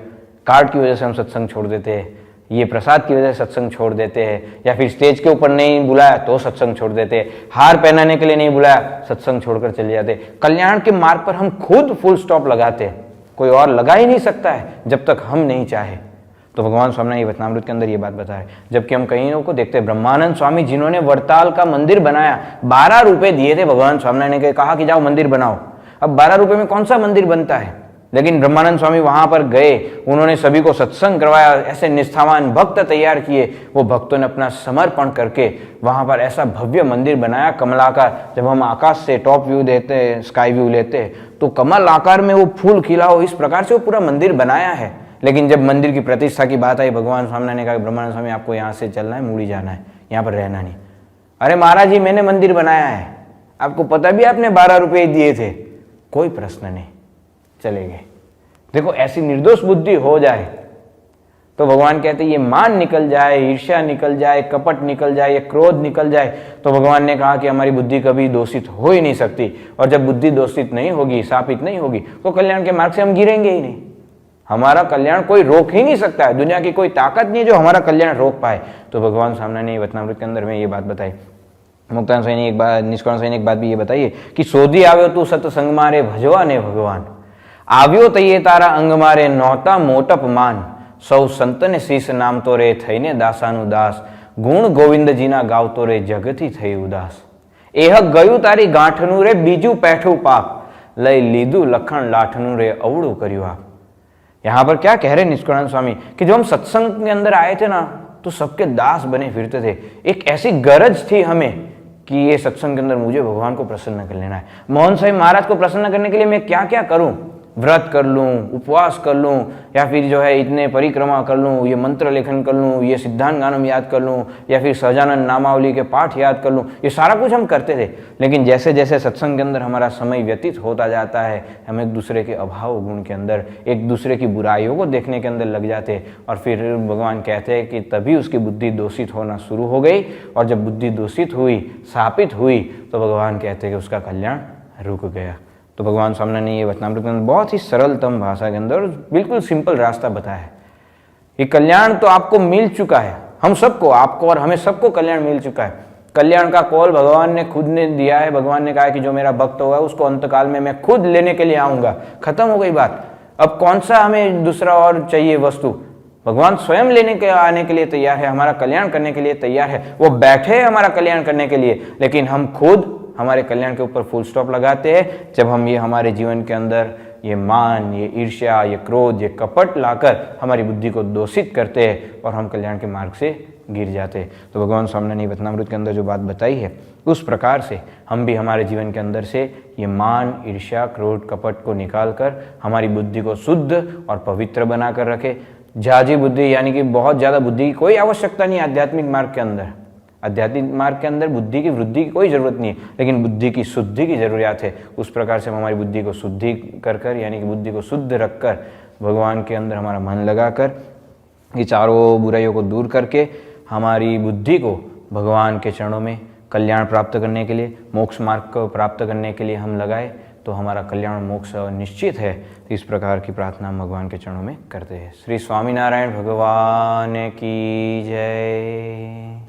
कार्ड की वजह से हम सत्संग छोड़ देते हैं, ये प्रसाद की वजह से सत्संग छोड़ देते हैं, या फिर स्टेज के ऊपर नहीं बुलाया तो सत्संग छोड़ देते हैं, हार पहनाने के लिए नहीं बुलाया सत्संग छोड़कर चले जाते। कल्याण के मार्ग पर हम खुद फुल स्टॉप लगाते हैं, कोई और लगा ही नहीं सकता है जब तक हम नहीं चाहे। तो भगवान स्वामी ने वचनामृत के अंदर ये बात बताया। जबकि हम कईयों को देखते हैं, ब्रह्मानंद स्वामी जिन्होंने वड़ताल का मंदिर बनाया, 12 रुपए दिए थे भगवान स्वामी ने, कहा कि जाओ मंदिर बनाओ। अब 12 रुपए में कौन सा मंदिर बनता है? लेकिन ब्रह्मानंद स्वामी वहां पर गए, उन्होंने सभी को सत्संग करवाया, ऐसे निष्ठावान भक्त तैयार किए, वो भक्तों ने अपना समर्पण करके वहां पर ऐसा भव्य मंदिर बनाया कमलाकार। जब हम आकाश से टॉप व्यू देते हैं, स्काई व्यू लेते हैं, तो कमल आकार में वो फूल खिला हो, इस प्रकार से वो पूरा मंदिर बनाया है। लेकिन जब मंदिर की प्रतिष्ठा की बात आई, भगवान स्वामी ने कहा ब्रह्मानंद स्वामी आपको यहाँ से चलना है, मुड़ी जाना है, यहाँ पर रहना नहीं। अरे महाराज जी मैंने मंदिर बनाया है, आपको पता भी आपने 12 रुपये दिए थे, कोई प्रश्न नहीं, चले गए। देखो ऐसी निर्दोष बुद्धि हो जाए तो भगवान कहते ये मान निकल जाए, ईर्ष्या निकल जाए, कपट निकल जाए, ये क्रोध निकल जाए, तो भगवान ने कहा कि हमारी बुद्धि कभी दोषित हो ही नहीं सकती। और जब बुद्धि दोषित नहीं होगी, शापित नहीं होगी, तो कल्याण के मार्ग से हम गिरेंगे ही नहीं। हमारा कल्याण कोई रोक ही नहीं सकता है, दुनिया की कोई ताकत नहीं है जो हमारा कल्याण रोक पाए। तो भगवान सामने ने वचनामृत के अंदर में ये बात बताई। मुक्तान स्वामी ने एक बात, निष्कारण स्वामी ने एक बात भी ये बताइए कि सोधी આવ્યો તું સત્સંગ મારે ભજવા ને ભગવાન, આવ્યો તઈએ તારા અંગ મારે નહોતા મોટપ માન, સૌ સંતને શીશ નામતો રે થઈને દાસાનું દાસ, ગુણ ગોવિંદજીના ગાવતો રે જગથી થઈ ઉદાસ, એહ ગયું તારી ગાંઠનું રે બીજું પેઠું પાપ, લઈ લીધું લખણ લાઠનું રે અવળું કર્યું आप। यहाँ पर क्या कह रहे हैं निष्कारण स्वामी कि जब हम सत्संग के अंदर आए थे ना, तो सबके दास बने फिरते थे। एक ऐसी गरज थी हमें कि ये सत्संग के अंदर मुझे भगवान को प्रसन्न कर लेना है। मोहन साहिब महाराज को प्रसन्न करने के लिए मैं क्या क्या करूं, व्रत कर लूं, उपवास कर लूं, या फिर जो है इतने परिक्रमा कर लूं, ये मंत्र लेखन कर लूं, ये सिद्धांत गानम याद कर लूं, या फिर सहजानंद नामावली के पाठ याद कर लूं, ये सारा कुछ हम करते थे। लेकिन जैसे जैसे सत्संग के अंदर हमारा समय व्यतीत होता जाता है, हम एक दूसरे के अभाव गुण के अंदर, एक दूसरे की बुराइयों को देखने के अंदर लग जाते, और फिर भगवान कहते हैं कि तभी उसकी बुद्धि दूषित होना शुरू हो गई। और जब बुद्धि दूषित हुई, स्थापित हुई, तो भगवान कहते हैं कि उसका कल्याण रुक गया। तो भगवान स्वामी ने ये वचनामृत के अंदर बहुत ही सरलतम भाषा के अंदर बिल्कुल सिंपल रास्ता बताया है। ये कल्याण तो आपको मिल चुका है, हम सबको, आपको और हमें सबको कल्याण मिल चुका है। कल्याण का कॉल भगवान ने खुद ने दिया है। भगवान ने कहा कि जो मेरा भक्त होगा उसको अंतकाल में मैं खुद लेने के लिए आऊंगा। खत्म हो गई बात। अब कौन सा हमें दूसरा और चाहिए वस्तु? भगवान स्वयं लेने के आने के लिए तैयार है, हमारा कल्याण करने के लिए तैयार है। वो बैठे हैं हमारा कल्याण करने के लिए, लेकिन हम खुद हमारे कल्याण के ऊपर फुल स्टॉप लगाते हैं जब हम ये हमारे जीवन के अंदर ये मान, ये ईर्ष्या, ये क्रोध, ये कपट लाकर हमारी बुद्धि को दूषित करते हैं और हम कल्याण के मार्ग से गिर जाते हैं। तो भगवान स्वामी ने वचनामृत के अंदर जो बात बताई है, उस प्रकार से हम भी हमारे जीवन के अंदर से ये मान, ईर्ष्या, क्रोध, कपट को निकाल कर हमारी बुद्धि को शुद्ध और पवित्र बना कर रखे। झाजी बुद्धि यानी कि बहुत ज़्यादा बुद्धि की कोई आवश्यकता नहीं। आध्यात्मिक मार्ग के अंदर, आध्यात्मिक मार्ग के अंदर बुद्धि की वृद्धि की कोई जरूरत नहीं है, लेकिन बुद्धि की शुद्धि की जरूरत है। उस प्रकार से हम हमारी बुद्धि को शुद्धि कर यानी कि बुद्धि को शुद्ध रखकर भगवान के अंदर हमारा मन लगाकर ये चारों बुराइयों को दूर करके हमारी बुद्धि को भगवान के चरणों में कल्याण प्राप्त करने के लिए, मोक्ष मार्ग को प्राप्त करने के लिए हम लगाए, तो हमारा कल्याण मोक्ष निश्चित है। तो इस प्रकार की प्रार्थना हम भगवान के चरणों में करते हैं। श्री स्वामीनारायण भगवान की जय।